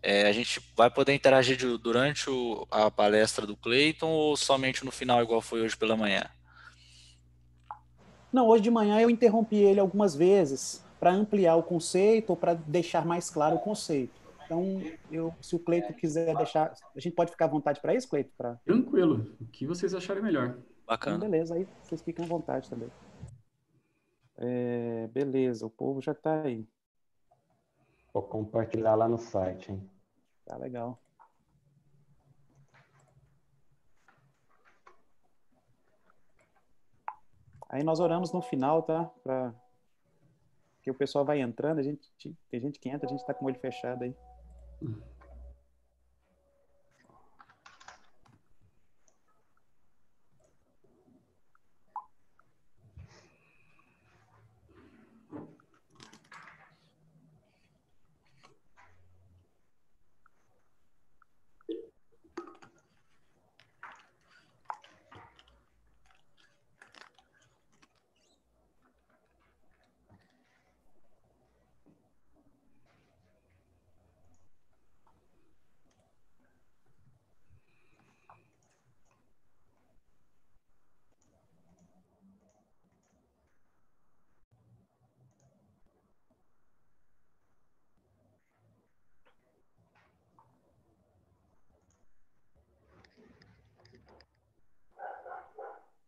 A gente vai poder interagir durante a palestra do Clayton ou somente no final, igual foi hoje pela manhã? Não, hoje de manhã eu interrompi ele algumas vezes para ampliar o conceito ou para deixar mais claro o conceito. Então, se o Cleito quiser deixar, a gente pode ficar à vontade para isso, Cleito? Tranquilo, o que vocês acharem melhor. Então, Bacana. beleza, aí vocês ficam à vontade também. Beleza, o povo já está aí. Vou compartilhar lá no site, hein? Tá legal. Aí nós oramos no final, tá? Que o pessoal vai entrando, tem gente que entra, a gente está com o olho fechado aí.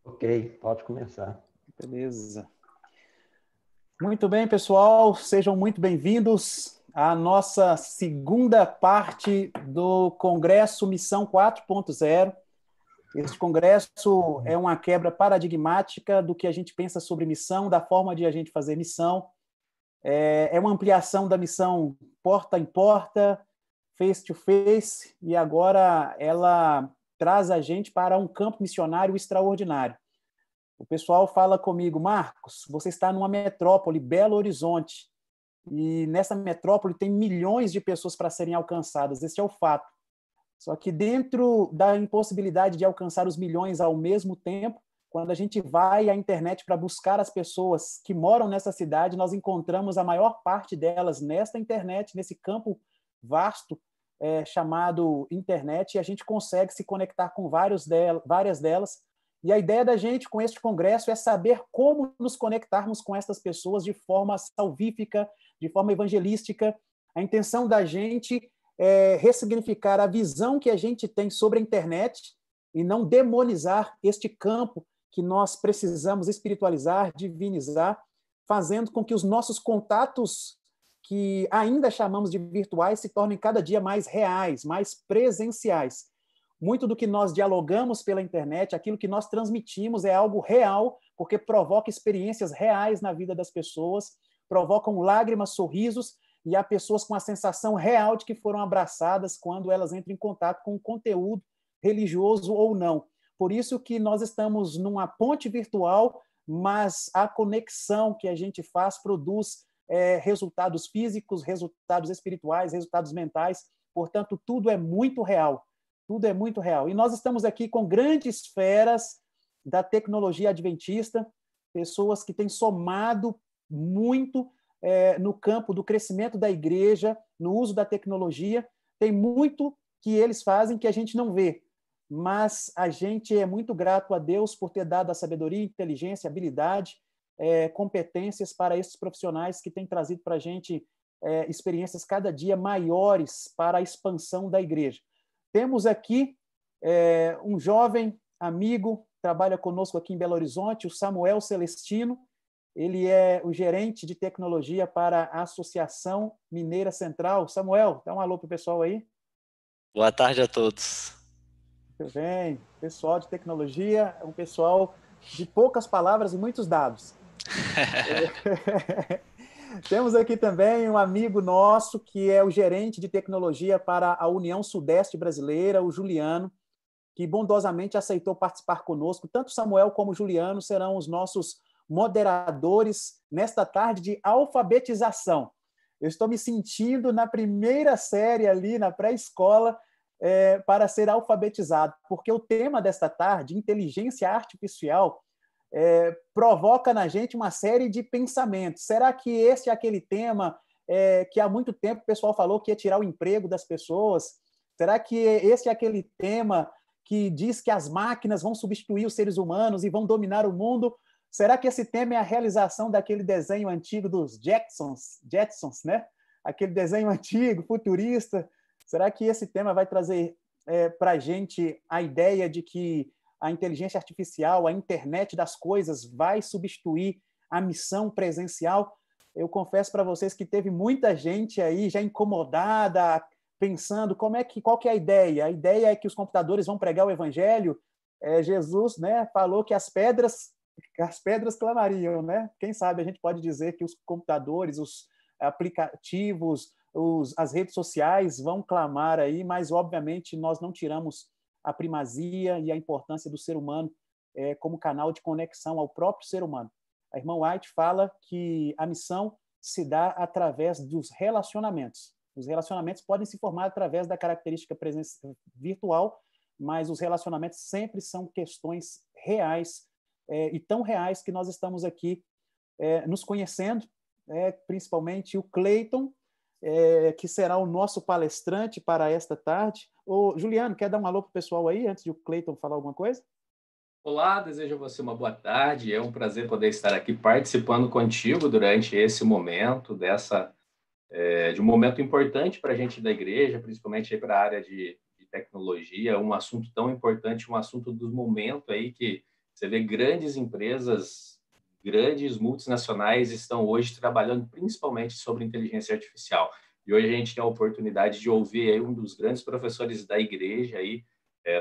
Ok, pode começar. Beleza. Muito bem, pessoal, sejam muito bem-vindos à nossa segunda parte do Congresso Missão 4.0. Este congresso é uma quebra paradigmática do que a gente pensa sobre missão, da forma de a gente fazer missão. É uma ampliação da missão porta em porta, face to face, e agora ela traz a gente para um campo missionário extraordinário. O pessoal fala comigo, Marcos, você está numa metrópole, Belo Horizonte, e nessa metrópole tem milhões de pessoas para serem alcançadas, esse é o fato. Só que dentro da impossibilidade de alcançar os milhões ao mesmo tempo, quando a gente vai à internet para buscar as pessoas que moram nessa cidade, nós encontramos a maior parte delas nesta internet, nesse campo vasto chamado internet, e a gente consegue se conectar com várias delas. E a ideia da gente com este congresso é saber como nos conectarmos com essas pessoas de forma salvífica, de forma evangelística. A intenção da gente ressignificar a visão que a gente tem sobre a internet e não demonizar este campo que nós precisamos espiritualizar, divinizar, fazendo com que os nossos contatos, que ainda chamamos de virtuais, se tornem cada dia mais reais, mais presenciais. Muito do que nós dialogamos pela internet, aquilo que nós transmitimos é algo real, porque provoca experiências reais na vida das pessoas, provocam lágrimas, sorrisos, e há pessoas com a sensação real de que foram abraçadas quando elas entram em contato com o conteúdo religioso ou não. Por isso que nós estamos numa ponte virtual, mas a conexão que a gente faz produz resultados físicos, resultados espirituais, resultados mentais. Portanto, tudo é muito real. Tudo é muito real. E nós estamos aqui com grandes feras da tecnologia adventista, pessoas que têm somado muito no campo do crescimento da igreja, no uso da tecnologia. Tem muito que eles fazem que a gente não vê, mas a gente é muito grato a Deus por ter dado a sabedoria, inteligência, habilidade, competências para esses profissionais que têm trazido para a gente experiências cada dia maiores para a expansão da igreja. Temos aqui um jovem amigo, trabalha conosco aqui em Belo Horizonte, o Samuel Celestino. Ele é o gerente de tecnologia para a Associação Mineira Central. Samuel, dá um alô para o pessoal aí. Boa tarde a todos. Muito bem. Pessoal de tecnologia é um pessoal de poucas palavras e muitos dados. Temos aqui também um amigo nosso que é o gerente de tecnologia para a União Sudeste Brasileira, o Juliano, que bondosamente aceitou participar conosco. Tanto Samuel como o Juliano serão os nossos moderadores nesta tarde de alfabetização. Eu estou me sentindo na primeira série ali, na pré-escola, para ser alfabetizado, porque o tema desta tarde, inteligência artificial, provoca na gente uma série de pensamentos. Será que esse é aquele tema que há muito tempo o pessoal falou que ia tirar o emprego das pessoas? Será que esse é aquele tema que diz que as máquinas vão substituir os seres humanos e vão dominar o mundo? Será que esse tema é a realização daquele desenho antigo dos Jetsons, né? Aquele desenho antigo, futurista? Será que esse tema vai trazer para a gente a ideia de que a inteligência artificial, a internet das coisas, vai substituir a missão presencial? Eu confesso para vocês que teve muita gente aí já incomodada, pensando qual que é a ideia. A ideia é que os computadores vão pregar o evangelho. Jesus, né, falou que as pedras clamariam, né? Quem sabe a gente pode dizer que os computadores, os aplicativos, as redes sociais vão clamar aí, mas obviamente nós não tiramos a primazia e a importância do ser humano como canal de conexão ao próprio ser humano. A irmã White fala que a missão se dá através dos relacionamentos. Os relacionamentos podem se formar através da característica virtual, mas os relacionamentos sempre são questões reais, e tão reais que nós estamos aqui nos conhecendo, principalmente o Cleiton, que será o nosso palestrante para esta tarde. Ô, Juliano, quer dar um alô para o pessoal aí, antes de o Cleiton falar alguma coisa? Olá, desejo a você uma boa tarde. É um prazer poder estar aqui participando contigo durante esse momento, de um momento importante para a gente da igreja, principalmente para a área de tecnologia, um assunto tão importante, um assunto do momento aí que você vê grandes empresas, grandes multinacionais estão hoje trabalhando principalmente sobre inteligência artificial. E hoje a gente tem a oportunidade de ouvir aí um dos grandes professores da igreja aí,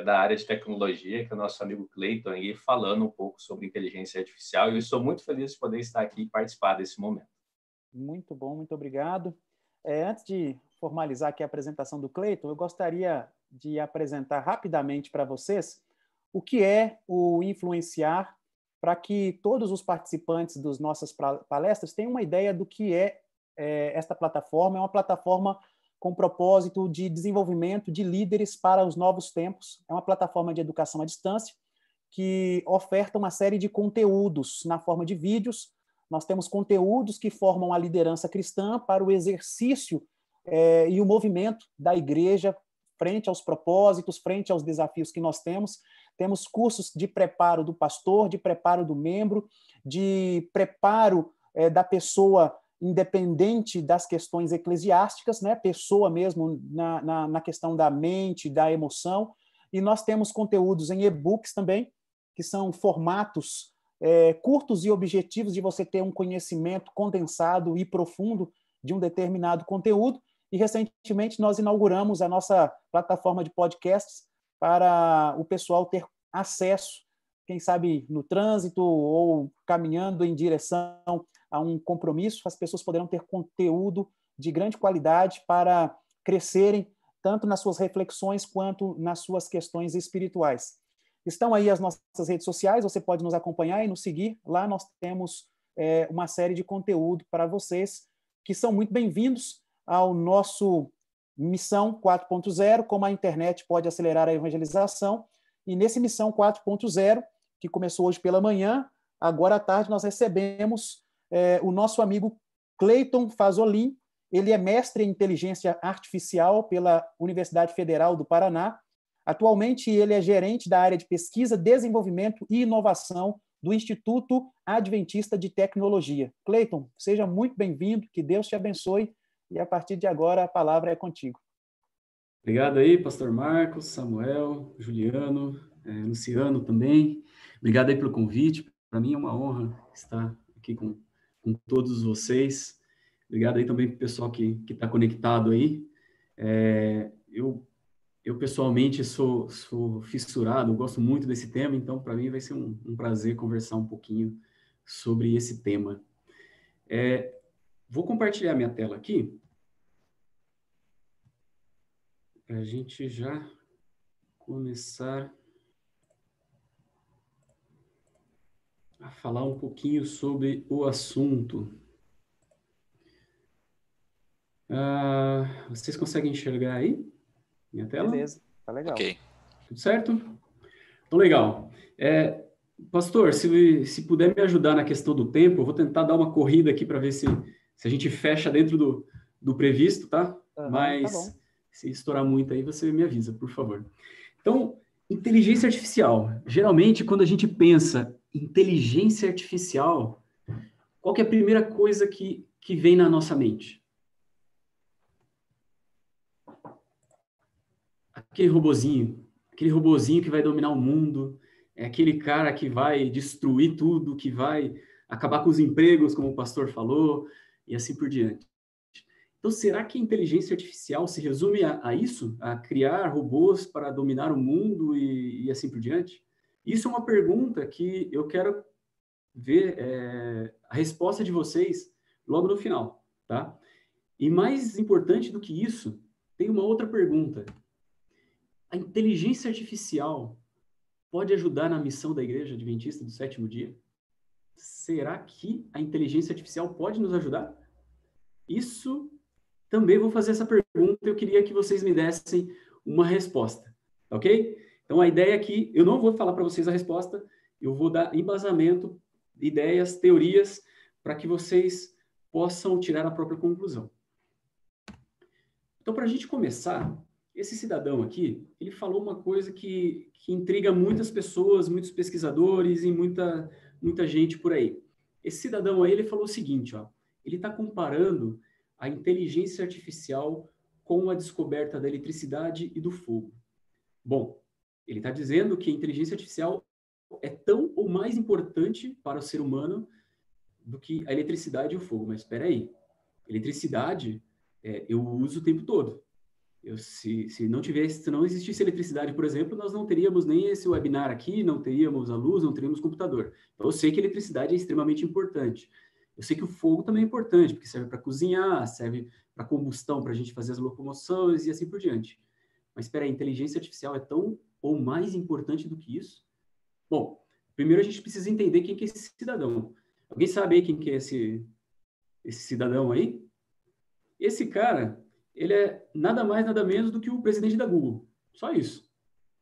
da área de tecnologia, que é o nosso amigo Cleiton, aí, falando um pouco sobre inteligência artificial. E eu estou muito feliz de poder estar aqui e participar desse momento. Muito bom, muito obrigado. Antes de formalizar aqui a apresentação do Cleiton, eu gostaria de apresentar rapidamente para vocês o que é o Influenciar, para que todos os participantes das nossas palestras tenham uma ideia do que é esta plataforma. É uma plataforma com propósito de desenvolvimento de líderes para os novos tempos. É uma plataforma de educação à distância que oferta uma série de conteúdos na forma de vídeos. Nós temos conteúdos que formam a liderança cristã para o exercício e o movimento da igreja frente aos propósitos, frente aos desafios que nós temos. Temos cursos de preparo do pastor, de preparo do membro, de preparo da pessoa independente das questões eclesiásticas, né? Pessoa mesmo na questão da mente, da emoção. E nós temos conteúdos em e-books também, que são formatos curtos e objetivos de você ter um conhecimento condensado e profundo de um determinado conteúdo. E, recentemente, nós inauguramos a nossa plataforma de podcasts para o pessoal ter acesso, quem sabe no trânsito ou caminhando em direção a um compromisso, as pessoas poderão ter conteúdo de grande qualidade para crescerem tanto nas suas reflexões quanto nas suas questões espirituais. Estão aí as nossas redes sociais, você pode nos acompanhar e nos seguir. Lá nós temos uma série de conteúdo para vocês que são muito bem-vindos ao nosso Missão 4.0, como a internet pode acelerar a evangelização. E nesse Missão 4.0, que começou hoje pela manhã, agora à tarde nós recebemos o nosso amigo Cleiton Fazolin. Ele é mestre em inteligência artificial pela Universidade Federal do Paraná. Atualmente, ele é gerente da área de pesquisa, desenvolvimento e inovação do Instituto Adventista de Tecnologia. Cleiton, seja muito bem-vindo, que Deus te abençoe, e a partir de agora a palavra é contigo. Obrigado aí, pastor Marcos, Samuel, Juliano, Luciano também. Obrigado aí pelo convite. Para mim é uma honra estar aqui com todos vocês. Obrigado aí também para o pessoal que está conectado aí. Eu pessoalmente sou fissurado, gosto muito desse tema, então para mim vai ser um prazer conversar um pouquinho sobre esse tema. Vou compartilhar minha tela aqui, para a gente já começar a falar um pouquinho sobre o assunto. Vocês conseguem enxergar aí minha tela? Beleza, tá legal. Ok. Tudo certo? Então, legal. Pastor, se puder me ajudar na questão do tempo, eu vou tentar dar uma corrida aqui para ver se se a gente fecha dentro do previsto, tá? Aham, Mas tá bom. se estourar muito aí, você me avisa, por favor. Então, inteligência artificial. Geralmente, quando a gente pensa em inteligência artificial, qual que é a primeira coisa que vem na nossa mente? Aquele robozinho que vai dominar o mundo, é aquele cara que vai destruir tudo, que vai acabar com os empregos, como o pastor falou, e assim por diante. Então, será que a inteligência artificial se resume a isso? A criar robôs para dominar o mundo e assim por diante? Isso é uma pergunta que eu quero ver a resposta de vocês logo no final, tá? E mais importante do que isso, tem uma outra pergunta. A inteligência artificial pode ajudar na missão da Igreja Adventista do Sétimo Dia? Será que a inteligência artificial pode nos ajudar? Isso também vou fazer essa pergunta, eu queria que vocês me dessem uma resposta, ok? Então, a ideia aqui, eu não vou falar para vocês a resposta, eu vou dar embasamento, ideias, teorias, para que vocês possam tirar a própria conclusão. Então, para a gente começar, esse cidadão aqui, ele falou uma coisa que intriga muitas pessoas, muitos pesquisadores e muita gente por aí. Esse cidadão aí, ele falou o seguinte, ó, ele está comparando a inteligência artificial com a descoberta da eletricidade e do fogo. Bom, ele está dizendo que a inteligência artificial é tão ou mais importante para o ser humano do que a eletricidade e o fogo. Mas espera aí, eletricidade eu uso o tempo todo. Se não existisse eletricidade, por exemplo, nós não teríamos nem esse webinar aqui, não teríamos a luz, não teríamos computador. Então, eu sei que a eletricidade é extremamente importante. Eu sei que o fogo também é importante, porque serve para cozinhar, serve para combustão, para a gente fazer as locomoções e assim por diante. Mas espera aí, a inteligência artificial é tão ou mais importante do que isso? Bom, primeiro a gente precisa entender quem que é esse cidadão. Alguém sabe aí quem que é esse cidadão aí? Esse cara, ele é nada mais, nada menos do que o presidente da Google. Só isso.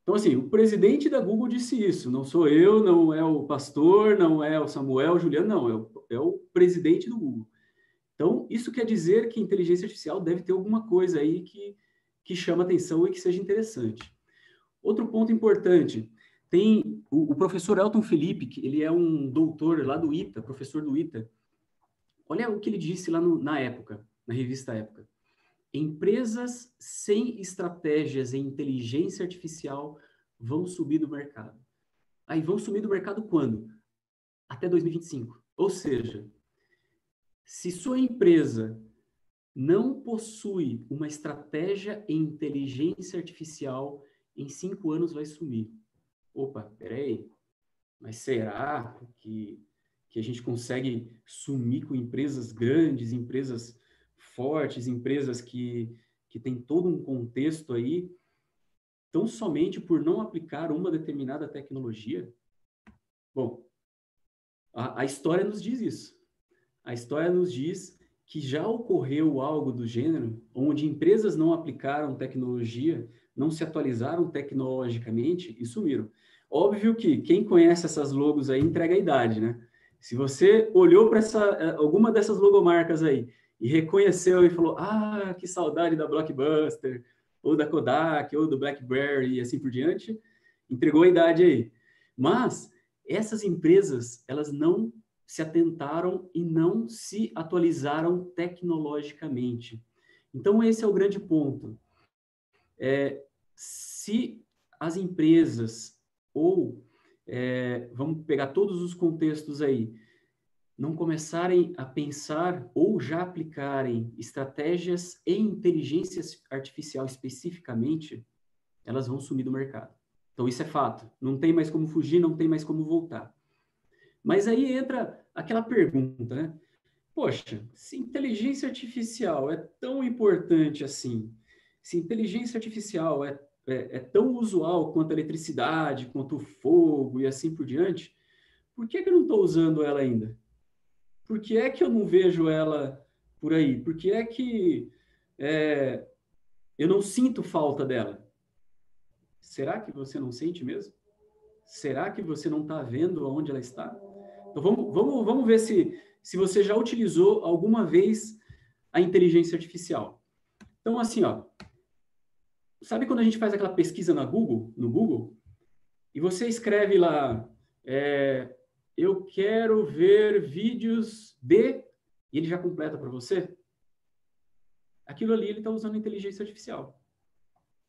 Então, assim, o presidente da Google disse isso. Não sou eu, não é o pastor, não é o Samuel, o Juliano, não. É o presidente do Google. Então, isso quer dizer que a inteligência artificial deve ter alguma coisa aí que chama atenção e que seja interessante. Outro ponto importante, tem o professor Elton Felipe, que ele é um doutor lá do ITA, professor do ITA. Olha o que ele disse lá na época, na revista Época. Empresas sem estratégias em inteligência artificial vão subir do mercado. Aí vão subir do mercado quando? Até 2025. Ou seja, se sua empresa não possui uma estratégia em inteligência artificial, em 5 anos vai sumir. Opa, peraí, mas será que a gente consegue sumir com empresas grandes, empresas fortes, empresas que têm todo um contexto aí, tão somente por não aplicar uma determinada tecnologia? Bom, a história nos diz isso. A história nos diz que já ocorreu algo do gênero, onde empresas não aplicaram tecnologia, não se atualizaram tecnologicamente e sumiram. Óbvio que quem conhece essas logos aí entrega a idade, né? Se você olhou para alguma dessas logomarcas aí e reconheceu e falou, ah, que saudade da Blockbuster, ou da Kodak, ou do BlackBerry e assim por diante, entregou a idade aí. Mas essas empresas, elas não se atentaram e não se atualizaram tecnologicamente. Então, esse é o grande ponto. Se as empresas, vamos pegar todos os contextos aí, não começarem a pensar ou já aplicarem estratégias em inteligência artificial especificamente, elas vão sumir do mercado. Então, isso é fato. Não tem mais como fugir, não tem mais como voltar. Mas aí entra aquela pergunta, né? Poxa, se inteligência artificial é tão importante assim, se inteligência artificial é tão usual quanto a eletricidade, quanto o fogo e assim por diante, por que eu não estou usando ela ainda? Por que é que eu não vejo ela por aí? Por que é que eu não sinto falta dela? Será que você não sente mesmo? Será que você não está vendo onde ela está? Então, vamos ver se você já utilizou alguma vez a inteligência artificial. Então, assim, ó, sabe quando a gente faz aquela pesquisa no Google, e você escreve lá, eu quero ver vídeos de... E ele já completa para você? Aquilo ali ele está usando inteligência artificial,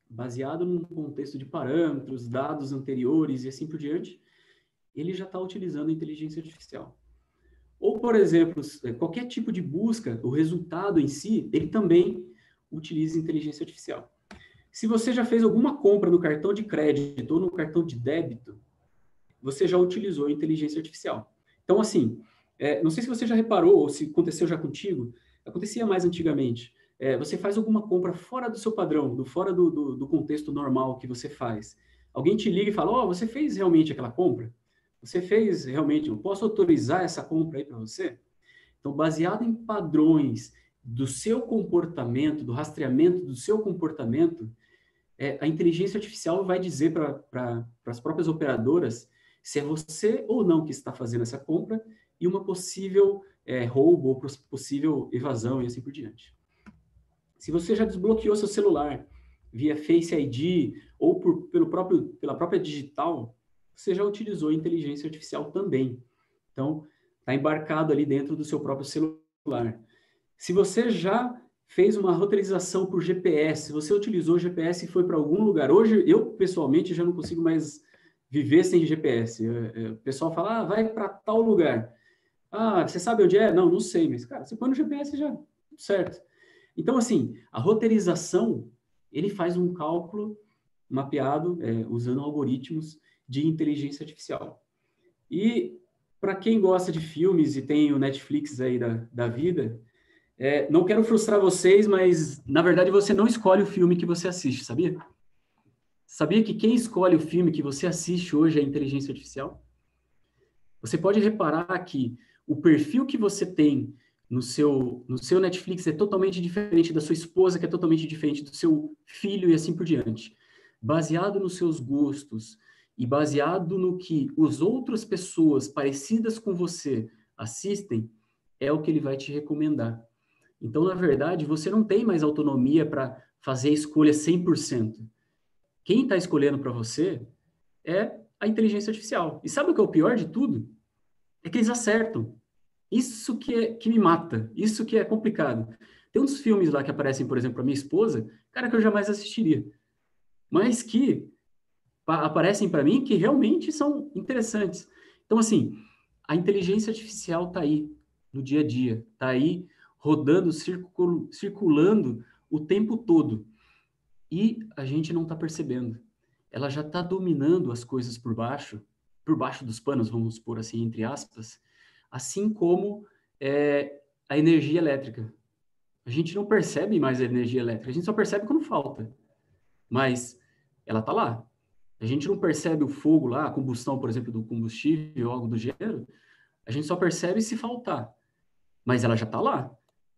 baseado num contexto de parâmetros, dados anteriores e assim por diante, ele já está utilizando a inteligência artificial. Ou, por exemplo, qualquer tipo de busca, o resultado em si, ele também utiliza inteligência artificial. Se você já fez alguma compra no cartão de crédito ou no cartão de débito, você já utilizou a inteligência artificial. Então, assim, não sei se você já reparou ou se aconteceu já contigo, acontecia mais antigamente. Você faz alguma compra fora do seu padrão, fora do contexto normal que você faz. Alguém te liga e fala, você fez realmente aquela compra? Você fez realmente, eu posso autorizar essa compra aí para você? Então, baseado em padrões do seu comportamento, do rastreamento do seu comportamento, a inteligência artificial vai dizer para as próprias operadoras se é você ou não que está fazendo essa compra e uma possível roubo ou possível evasão e assim por diante. Se você já desbloqueou seu celular via Face ID ou pela própria digital, você já utilizou a inteligência artificial também. Então, está embarcado ali dentro do seu próprio celular. Se você já fez uma roteirização por GPS, se você utilizou o GPS e foi para algum lugar, hoje eu, pessoalmente, já não consigo mais viver sem GPS. O pessoal fala, vai para tal lugar. Você sabe onde é? Não sei, mas, cara, você põe no GPS já, tudo certo. Então, assim, a roteirização, ele faz um cálculo mapeado, usando algoritmos de inteligência artificial. E, para quem gosta de filmes e tem o Netflix aí da vida, não quero frustrar vocês, mas, na verdade, você não escolhe o filme que você assiste, sabia? Sabia que quem escolhe o filme que você assiste hoje é a inteligência artificial? Você pode reparar que o perfil que você tem no seu Netflix é totalmente diferente da sua esposa, que é totalmente diferente do seu filho e assim por diante. Baseado nos seus gostos e baseado no que as outras pessoas parecidas com você assistem, é o que ele vai te recomendar. Então, na verdade, você não tem mais autonomia para fazer a escolha 100%. Quem está escolhendo para você é a inteligência artificial. E sabe o que é o pior de tudo? É que eles acertam. Isso que me mata. Isso que é complicado. Tem uns filmes lá que aparecem, por exemplo, para minha esposa, cara, que eu jamais assistiria. Mas que aparecem para mim que realmente são interessantes. Então, assim, a inteligência artificial está aí no dia a dia. Está aí rodando, circulando o tempo todo. E a gente não está percebendo. Ela já está dominando as coisas por baixo dos panos, vamos pôr assim, entre aspas, assim como a energia elétrica. A gente não percebe mais a energia elétrica, a gente só percebe quando falta. Mas ela está lá. A gente não percebe o fogo lá, a combustão, por exemplo, do combustível ou algo do gênero, a gente só percebe se faltar. Mas ela já está lá.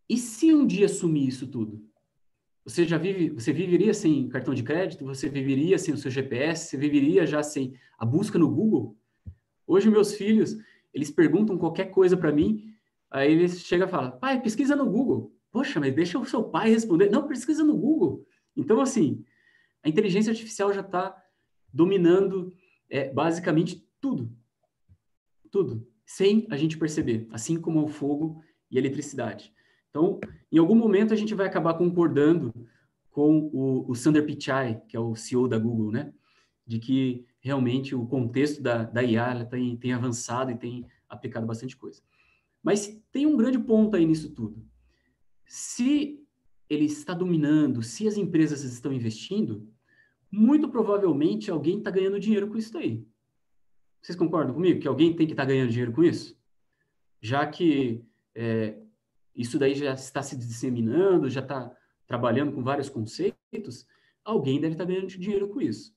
E se um dia sumir isso tudo? Você viveria sem cartão de crédito? Você viveria sem o seu GPS? Você viveria já sem a busca no Google? Hoje, meus filhos, eles perguntam qualquer coisa para mim, aí eles chegam e falam, pai, pesquisa no Google. Poxa, mas deixa o seu pai responder. Não, pesquisa no Google. Então, assim, a inteligência artificial já está dominando basicamente tudo. Tudo. Sem a gente perceber. Assim como o fogo e a eletricidade. Então, em algum momento, a gente vai acabar concordando com o Sundar Pichai, que é o CEO da Google, né? De que realmente o contexto da IA ela tem avançado e tem aplicado bastante coisa. Mas tem um grande ponto aí nisso tudo. Se ele está dominando, se as empresas estão investindo, muito provavelmente alguém está ganhando dinheiro com isso aí. Vocês concordam comigo que alguém tem que estar ganhando dinheiro com isso? Já que isso daí já está se disseminando, já está trabalhando com vários conceitos, alguém deve estar ganhando dinheiro com isso.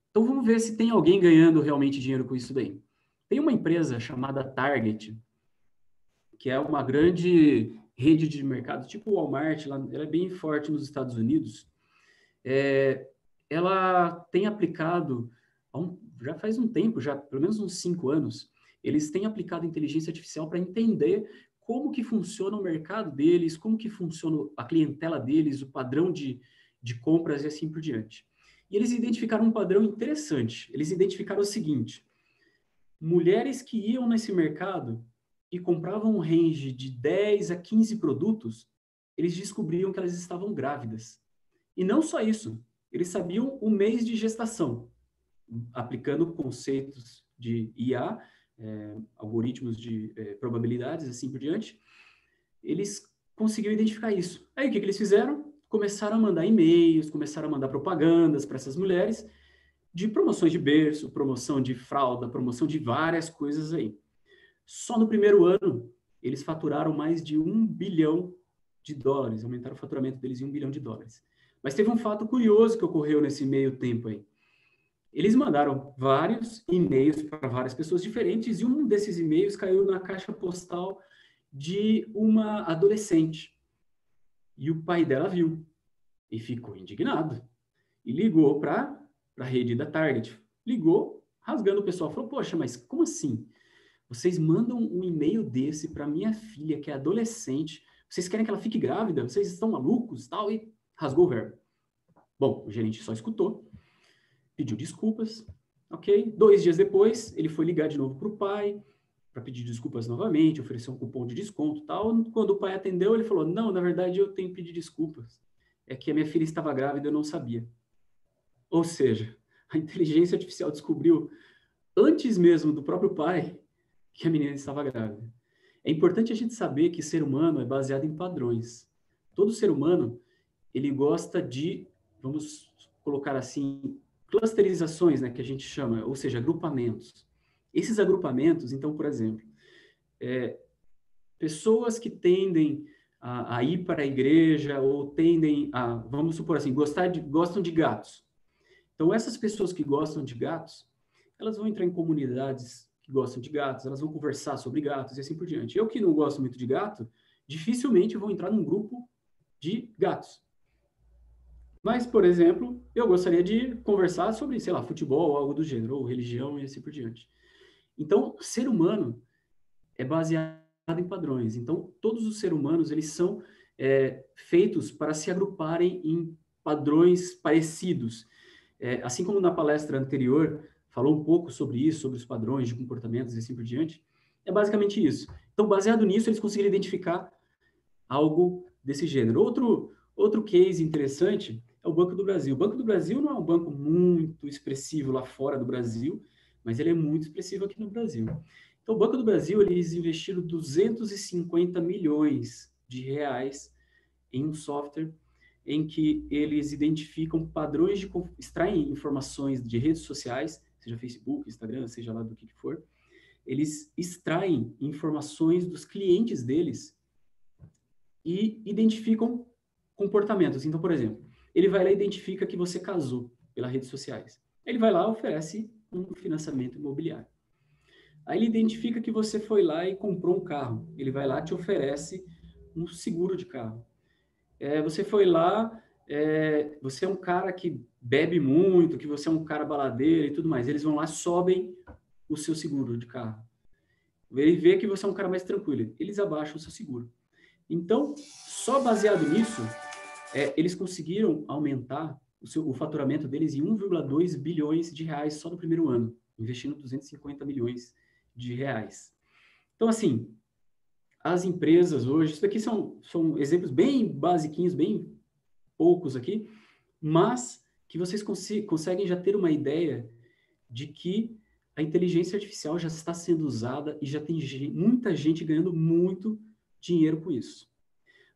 Então, vamos ver se tem alguém ganhando realmente dinheiro com isso daí. Tem uma empresa chamada Target, que é uma grande rede de mercado, tipo o Walmart, ela é bem forte nos Estados Unidos. Ela tem aplicado, já faz um tempo, já pelo menos uns 5 anos, eles têm aplicado inteligência artificial para entender como que funciona o mercado deles, como que funciona a clientela deles, o padrão de compras e assim por diante. E eles identificaram um padrão interessante. Eles identificaram o seguinte: mulheres que iam nesse mercado e compravam um range de 10 a 15 produtos, eles descobriam que elas estavam grávidas. E não só isso, eles sabiam o mês de gestação, aplicando conceitos de IA, algoritmos de probabilidades, assim por diante. Eles conseguiram identificar isso. Aí o que eles fizeram? Começaram a mandar e-mails, começaram a mandar propagandas para essas mulheres de promoções de berço, promoção de fralda, promoção de várias coisas aí. Só no primeiro ano, eles faturaram mais de $1 bilhão, aumentaram o faturamento deles em $1 bilhão. Mas teve um fato curioso que ocorreu nesse meio tempo aí. Eles mandaram vários e-mails para várias pessoas diferentes e um desses e-mails caiu na caixa postal de uma adolescente. E o pai dela viu e ficou indignado. E ligou para a rede da Target. Ligou, rasgando o pessoal. Falou, poxa, mas como assim? Vocês mandam um e-mail desse para minha filha, que é adolescente. Vocês querem que ela fique grávida? Vocês estão malucos? Tal, e rasgou o verbo. Bom, o gerente só escutou. Pediu desculpas, ok? 2 dias depois, ele foi ligar de novo para o pai, para pedir desculpas novamente, oferecer um cupom de desconto e tal. Quando o pai atendeu, ele falou, não, na verdade eu tenho que pedir desculpas. É que a minha filha estava grávida e eu não sabia. Ou seja, a inteligência artificial descobriu, antes mesmo do próprio pai, que a menina estava grávida. É importante a gente saber que ser humano é baseado em padrões. Todo ser humano, ele gosta de, vamos colocar assim, clusterizações, né, que a gente chama, ou seja, agrupamentos. Esses agrupamentos, então, por exemplo, pessoas que tendem a ir para a igreja ou tendem a, vamos supor assim, gostam de gatos. Então, essas pessoas que gostam de gatos, elas vão entrar em comunidades que gostam de gatos, elas vão conversar sobre gatos e assim por diante. Eu que não gosto muito de gato, dificilmente vou entrar num grupo de gatos. Mas, por exemplo, eu gostaria de conversar sobre, sei lá, futebol ou algo do gênero, ou religião e assim por diante. Então, ser humano é baseado em padrões. Então, todos os seres humanos, eles são feitos para se agruparem em padrões parecidos. Assim como na palestra anterior, falou um pouco sobre isso, sobre os padrões de comportamentos e assim por diante, é basicamente isso. Então, baseado nisso, eles conseguiram identificar algo desse gênero. Outro case interessante é o Banco do Brasil. O Banco do Brasil não é um banco muito expressivo lá fora do Brasil, mas ele é muito expressivo aqui no Brasil. Então, o Banco do Brasil, eles investiram 250 milhões de reais em um software em que eles identificam padrões extraem informações de redes sociais, seja Facebook, Instagram, seja lá do que for. Eles extraem informações dos clientes deles e identificam comportamentos. Então, por exemplo, ele vai lá e identifica que você casou pelas redes sociais. Ele vai lá e oferece um financiamento imobiliário. Aí ele identifica que você foi lá e comprou um carro. Ele vai lá e te oferece um seguro de carro. Você foi lá, você é um cara que bebe muito, que você é um cara baladeiro e tudo mais. Eles vão lá e sobem o seu seguro de carro. Ele vê que você é um cara mais tranquilo. Eles abaixam o seu seguro. Então, só baseado nisso, eles conseguiram aumentar o faturamento deles em 1,2 bilhões de reais só no primeiro ano, investindo 250 milhões de reais. Então, assim, as empresas hoje, isso daqui são exemplos bem basiquinhos, bem poucos aqui, mas que vocês conseguem já ter uma ideia de que a inteligência artificial já está sendo usada e já tem muita gente ganhando muito dinheiro com isso.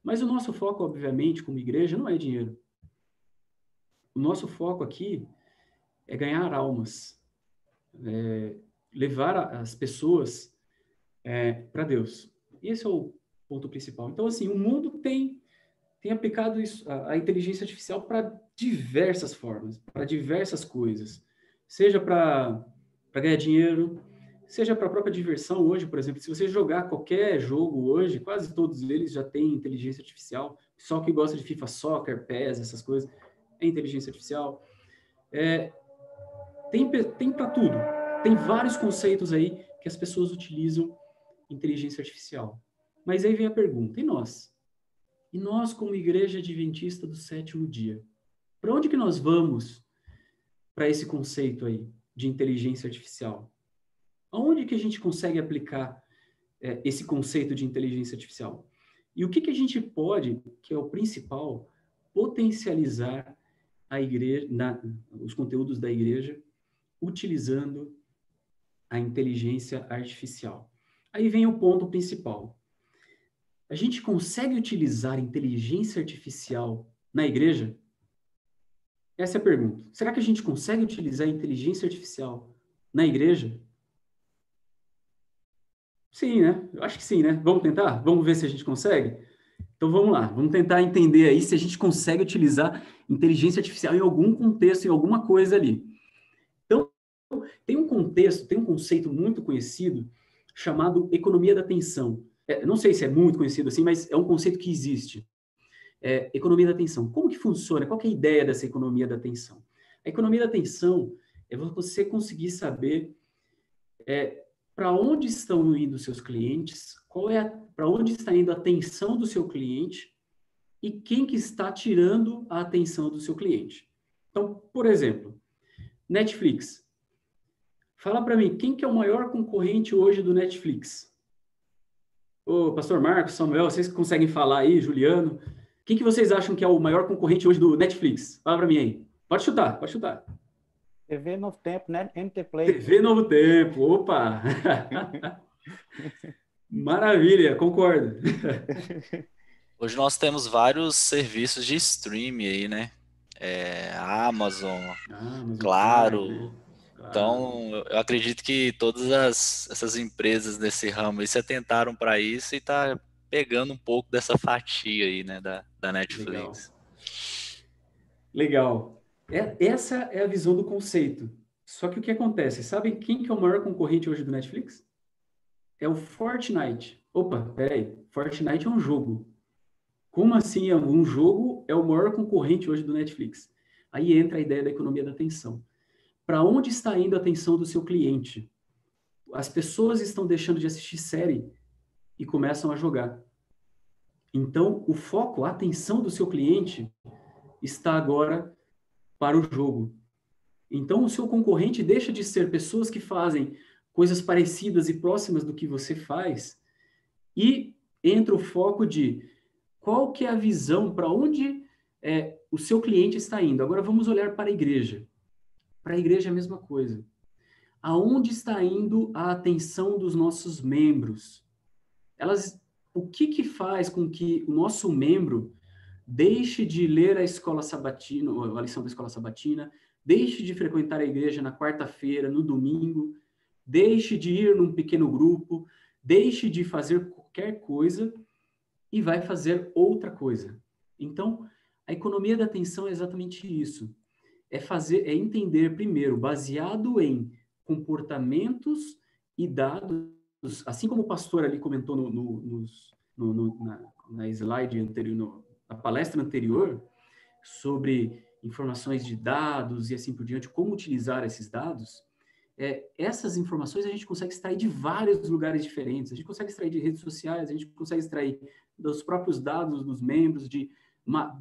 Mas o nosso foco, obviamente, como igreja, não é dinheiro. O nosso foco aqui é ganhar almas, levar as pessoas para Deus. E esse é o ponto principal. Então, assim, o mundo tem aplicado isso, a inteligência artificial para diversas formas, para diversas coisas. Seja para ganhar dinheiro, seja para a própria diversão. Hoje, por exemplo, se você jogar qualquer jogo hoje, quase todos eles já têm inteligência artificial. Só que gosta de FIFA Soccer, PES, essas coisas, é inteligência artificial. Tem para tudo. Tem vários conceitos aí que as pessoas utilizam inteligência artificial. Mas aí vem a pergunta, e nós? E nós, como Igreja Adventista do Sétimo Dia? Para onde que nós vamos para esse conceito aí de inteligência artificial? Aonde que a gente consegue aplicar esse conceito de inteligência artificial? E o que a gente pode, que é o principal, potencializar a igreja, os conteúdos da igreja, utilizando a inteligência artificial? Aí vem o ponto principal. A gente consegue utilizar inteligência artificial na igreja? Essa é a pergunta. Será que a gente consegue utilizar a inteligência artificial na igreja? Sim, né? Eu acho que sim, né? Vamos tentar? Vamos ver se a gente consegue? Então vamos lá, vamos tentar entender aí se a gente consegue utilizar inteligência artificial em algum contexto, em alguma coisa ali. Então, tem um contexto, tem um conceito muito conhecido chamado economia da atenção. Não sei se é muito conhecido assim, mas é um conceito que existe. Economia da atenção. Como que funciona? Qual que é a ideia dessa economia da atenção? A economia da atenção é você conseguir saber para onde estão indo os seus clientes, para onde está indo a atenção do seu cliente e quem que está tirando a atenção do seu cliente. Então, por exemplo, Netflix. Fala para mim, quem que é o maior concorrente hoje do Netflix? Ô, Pastor Marcos, Samuel, vocês que conseguem falar aí, Juliano, quem que vocês acham que é o maior concorrente hoje do Netflix? Fala para mim aí. Pode chutar, pode chutar. TV Novo Tempo, né? MT Play. TV Novo Tempo, opa! Maravilha, concordo. Hoje nós temos vários serviços de streaming aí, né? Amazon, Claro. Prime, né? Claro. Então, eu acredito que todas essas empresas desse ramo aí se atentaram para isso e tá pegando um pouco dessa fatia aí, né, da Netflix. Legal. Essa é a visão do conceito. Só que o que acontece? Sabem quem que é o maior concorrente hoje do Netflix? É o Fortnite. Opa, peraí. Fortnite é um jogo. Como assim um jogo é o maior concorrente hoje do Netflix? Aí entra a ideia da economia da atenção. Para onde está indo a atenção do seu cliente? As pessoas estão deixando de assistir série e começam a jogar. Então, o foco, a atenção do seu cliente está agora para o jogo. Então, o seu concorrente deixa de ser pessoas que fazem coisas parecidas e próximas do que você faz e entra o foco de qual que é a visão, para onde o seu cliente está indo. Agora, vamos olhar para a igreja. Para a igreja é a mesma coisa. Aonde está indo a atenção dos nossos membros? O que faz com que o nosso membro deixe de ler a escola sabatina, a lição da escola sabatina, deixe de frequentar a igreja na quarta-feira, no domingo, deixe de ir num pequeno grupo, deixe de fazer qualquer coisa e vai fazer outra coisa. Então, a economia da atenção é exatamente isso. É entender primeiro, baseado em comportamentos e dados, assim como o pastor ali comentou na slide anterior, na palestra anterior, sobre informações de dados e assim por diante, como utilizar esses dados, essas informações a gente consegue extrair de vários lugares diferentes. A gente consegue extrair de redes sociais, a gente consegue extrair dos próprios dados dos membros, de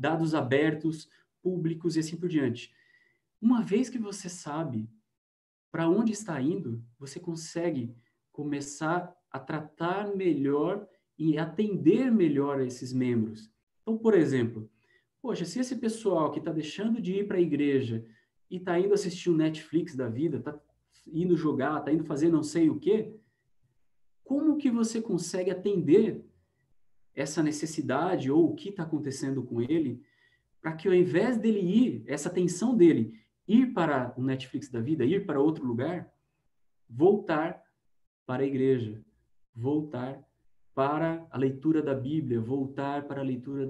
dados abertos, públicos e assim por diante. Uma vez que você sabe para onde está indo, você consegue começar a tratar melhor e atender melhor a esses membros. Então, por exemplo, poxa, se esse pessoal que está deixando de ir para a igreja e está indo assistir o Netflix da vida, está indo jogar, está indo fazer não sei o quê, como que você consegue atender essa necessidade ou o que está acontecendo com ele, para que ao invés dele ir, essa atenção dele, ir para o Netflix da vida, ir para outro lugar, voltar para a igreja, voltar para a leitura da Bíblia, voltar para a leitura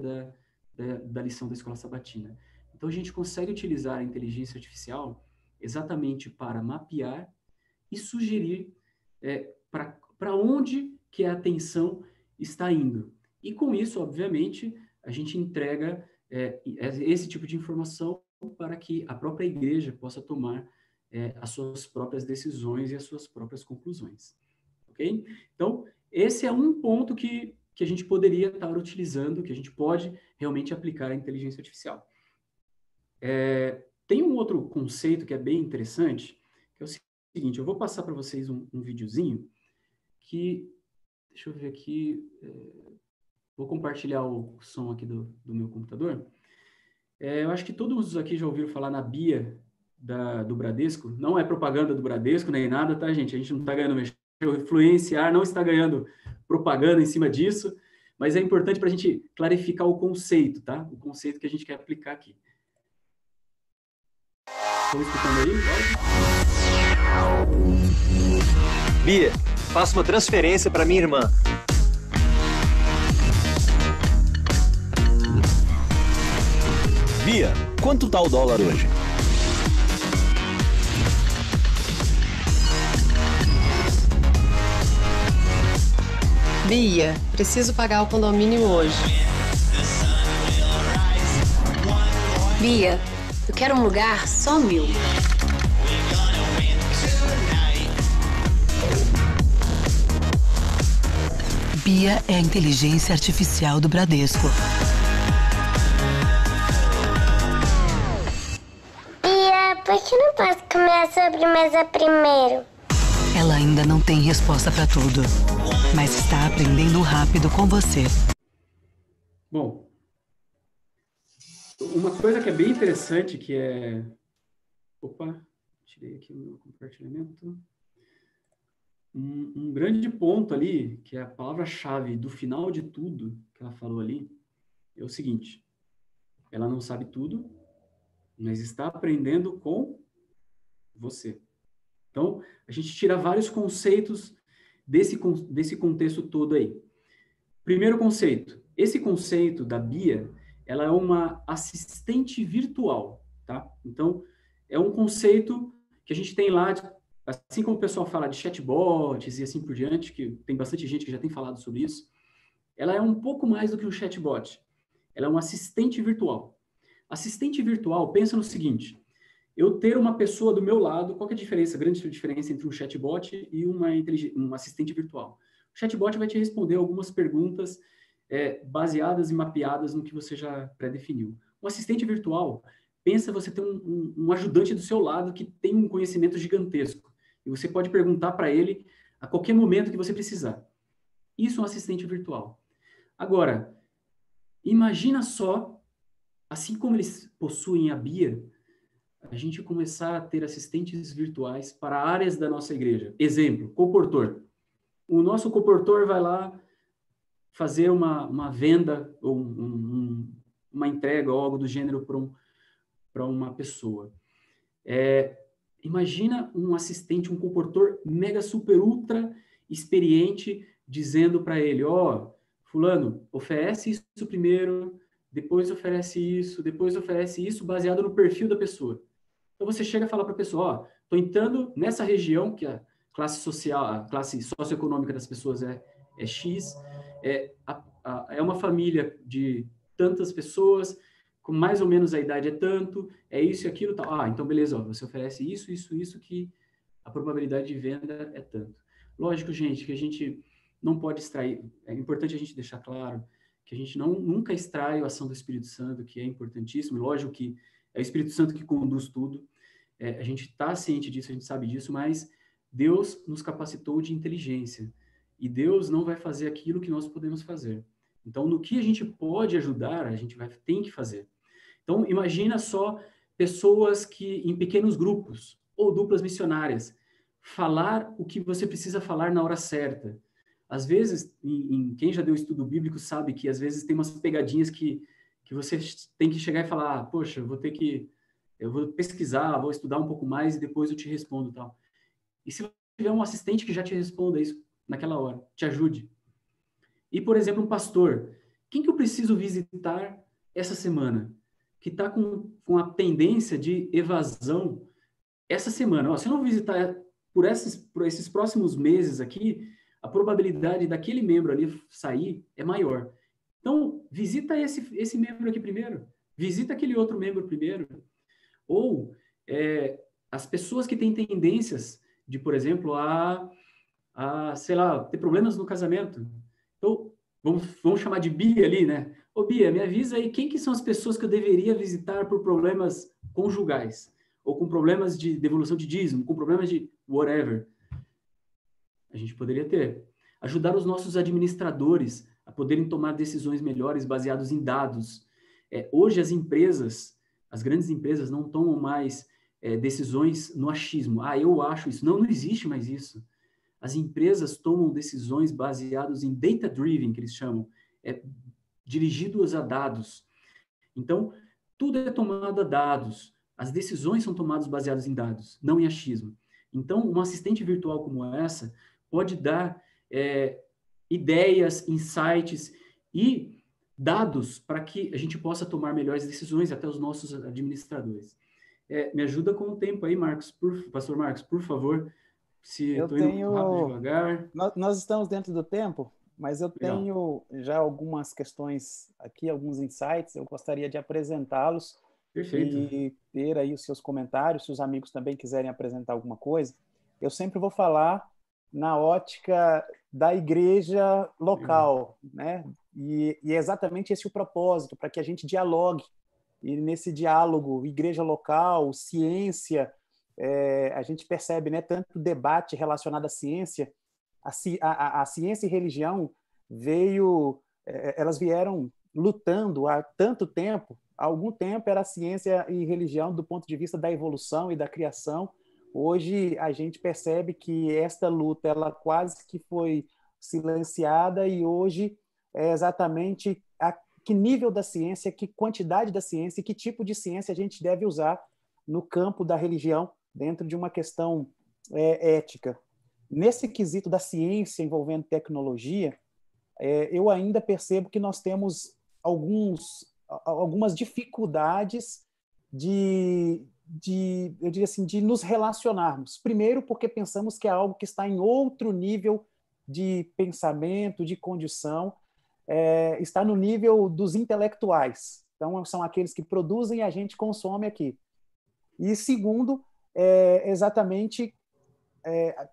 da lição da escola sabatina. Então, a gente consegue utilizar a inteligência artificial exatamente para mapear e sugerir para onde que a atenção está indo. E com isso, obviamente, a gente entrega esse tipo de informação para que a própria igreja possa tomar as suas próprias decisões e as suas próprias conclusões. Ok? Então, esse é um ponto que que a gente poderia estar utilizando, que a gente pode realmente aplicar a inteligência artificial. Tem um outro conceito que é bem interessante, que é o seguinte, eu vou passar para vocês um videozinho que, deixa eu ver aqui, vou compartilhar o som aqui do meu computador. Eu acho que todos aqui já ouviram falar na BIA do Bradesco. Não é propaganda do Bradesco nem nada, tá, gente? A gente não está ganhando mexer. O Influenciar não está ganhando propaganda em cima disso, mas é importante para a gente clarificar o conceito, tá? O conceito que a gente quer aplicar aqui. Estão escutando aí? Bia, faça uma transferência para minha irmã. Bia, quanto tá o dólar hoje? Bia, preciso pagar o condomínio hoje. Bia, eu quero um lugar só meu. Bia é a inteligência artificial do Bradesco. Bia, por que não posso comer a sobremesa primeiro? Ela ainda não tem resposta para tudo, mas está aprendendo rápido com você. Bom, uma coisa que é bem interessante que é... Opa, tirei aqui o meu compartilhamento. Um grande ponto ali, que é a palavra-chave do final de tudo que ela falou ali, é o seguinte: ela não sabe tudo, mas está aprendendo com você. Então, a gente tira vários conceitos desse contexto todo aí. Primeiro conceito, esse conceito da Bia, ela é uma assistente virtual, tá? Então, é um conceito que a gente tem lá, assim como o pessoal fala de chatbots e assim por diante, que tem bastante gente que já tem falado sobre isso, ela é um pouco mais do que um chatbot. Ela é um assistente virtual. Assistente virtual, pensa no seguinte: eu ter uma pessoa do meu lado, qual que é a diferença, a grande diferença entre um chatbot e um assistente virtual? O chatbot vai te responder algumas perguntas baseadas e mapeadas no que você já pré-definiu. O assistente virtual, pensa você ter um ajudante do seu lado que tem um conhecimento gigantesco. E você pode perguntar para ele a qualquer momento que você precisar. Isso é um assistente virtual. Agora, imagina só, assim como eles possuem a Bia, a gente começar a ter assistentes virtuais para áreas da nossa igreja. Exemplo, coportor. O nosso coportor vai lá fazer uma venda ou uma entrega ou algo do gênero para uma pessoa. Imagina um assistente, um coportor mega, super, ultra experiente, dizendo para ele: fulano, oferece isso primeiro, depois oferece isso, baseado no perfil da pessoa. Então, você chega a falar para a pessoa: estou entrando nessa região, que a classe social, a classe socioeconômica das pessoas é X, é uma família de tantas pessoas, com mais ou menos a idade é tanto, é isso e aquilo, tal. Então beleza, você oferece isso, que a probabilidade de venda é tanto. Lógico, gente, que a gente não pode extrair, é importante a gente deixar claro que a gente nunca extrai a ação do Espírito Santo, que é importantíssimo, lógico que é o Espírito Santo que conduz tudo, a gente está ciente disso, a gente sabe disso, mas Deus nos capacitou de inteligência, e Deus não vai fazer aquilo que nós podemos fazer. Então, no que a gente pode ajudar, a gente tem que fazer. Então, imagina só pessoas que, em pequenos grupos, ou duplas missionárias, falar o que você precisa falar na hora certa. Às vezes, quem já deu estudo bíblico sabe que, às vezes, tem umas pegadinhas que você tem que chegar e falar: poxa, eu vou pesquisar, vou estudar um pouco mais e depois eu te respondo, tal. E se tiver um assistente que já te responda isso naquela hora, te ajude. E, por exemplo, um pastor: quem que eu preciso visitar essa semana? Que está com a tendência de evasão essa semana. Se eu não visitar por esses próximos meses aqui, a probabilidade daquele membro ali sair é maior. Então, visita esse membro aqui primeiro. Visita aquele outro membro primeiro. Ou as pessoas que têm tendências de, por exemplo, sei lá, ter problemas no casamento. Então, vamos chamar de Bia ali, né? Ô, Bia, me avisa aí quem que são as pessoas que eu deveria visitar por problemas conjugais, ou com problemas de devolução de dízimo, com problemas de whatever. A gente poderia ter. Ajudar os nossos administradores a poderem tomar decisões melhores baseados em dados. Hoje as grandes empresas não tomam mais decisões no achismo. Eu acho isso. Não existe mais isso. As empresas tomam decisões baseadas em data-driven, que eles chamam, dirigidos a dados. Então, tudo é tomado a dados. As decisões são tomadas baseadas em dados, não em achismo. Então, uma assistente virtual como essa pode dar ideias, insights e dados para que a gente possa tomar melhores decisões, até os nossos administradores. Me ajuda com o tempo aí, Pastor Marcos, por favor. Se eu estou indo rápido, devagar. Nós estamos dentro do tempo, mas eu tenho já algumas questões aqui, alguns insights, eu gostaria de apresentá-los. Perfeito. E ter aí os seus comentários, se os amigos também quiserem apresentar alguma coisa. Eu sempre vou falar na ótica da igreja local, né? E é exatamente esse o propósito, para que a gente dialogue. E nesse diálogo, igreja local, ciência, a gente percebe, né, tanto debate relacionado à ciência, a ciência e religião elas vieram lutando há tanto tempo. Há algum tempo era ciência e religião do ponto de vista da evolução e da criação. Hoje a gente percebe que esta luta ela quase que foi silenciada e hoje é exatamente a que nível da ciência, que quantidade da ciência e que tipo de ciência a gente deve usar no campo da religião dentro de uma questão ética. Nesse quesito da ciência envolvendo tecnologia, eu ainda percebo que nós temos algumas dificuldades eu diria assim, de nos relacionarmos. Primeiro, porque pensamos que é algo que está em outro nível de pensamento, de condição, está no nível dos intelectuais. Então, são aqueles que produzem e a gente consome aqui. E segundo, exatamente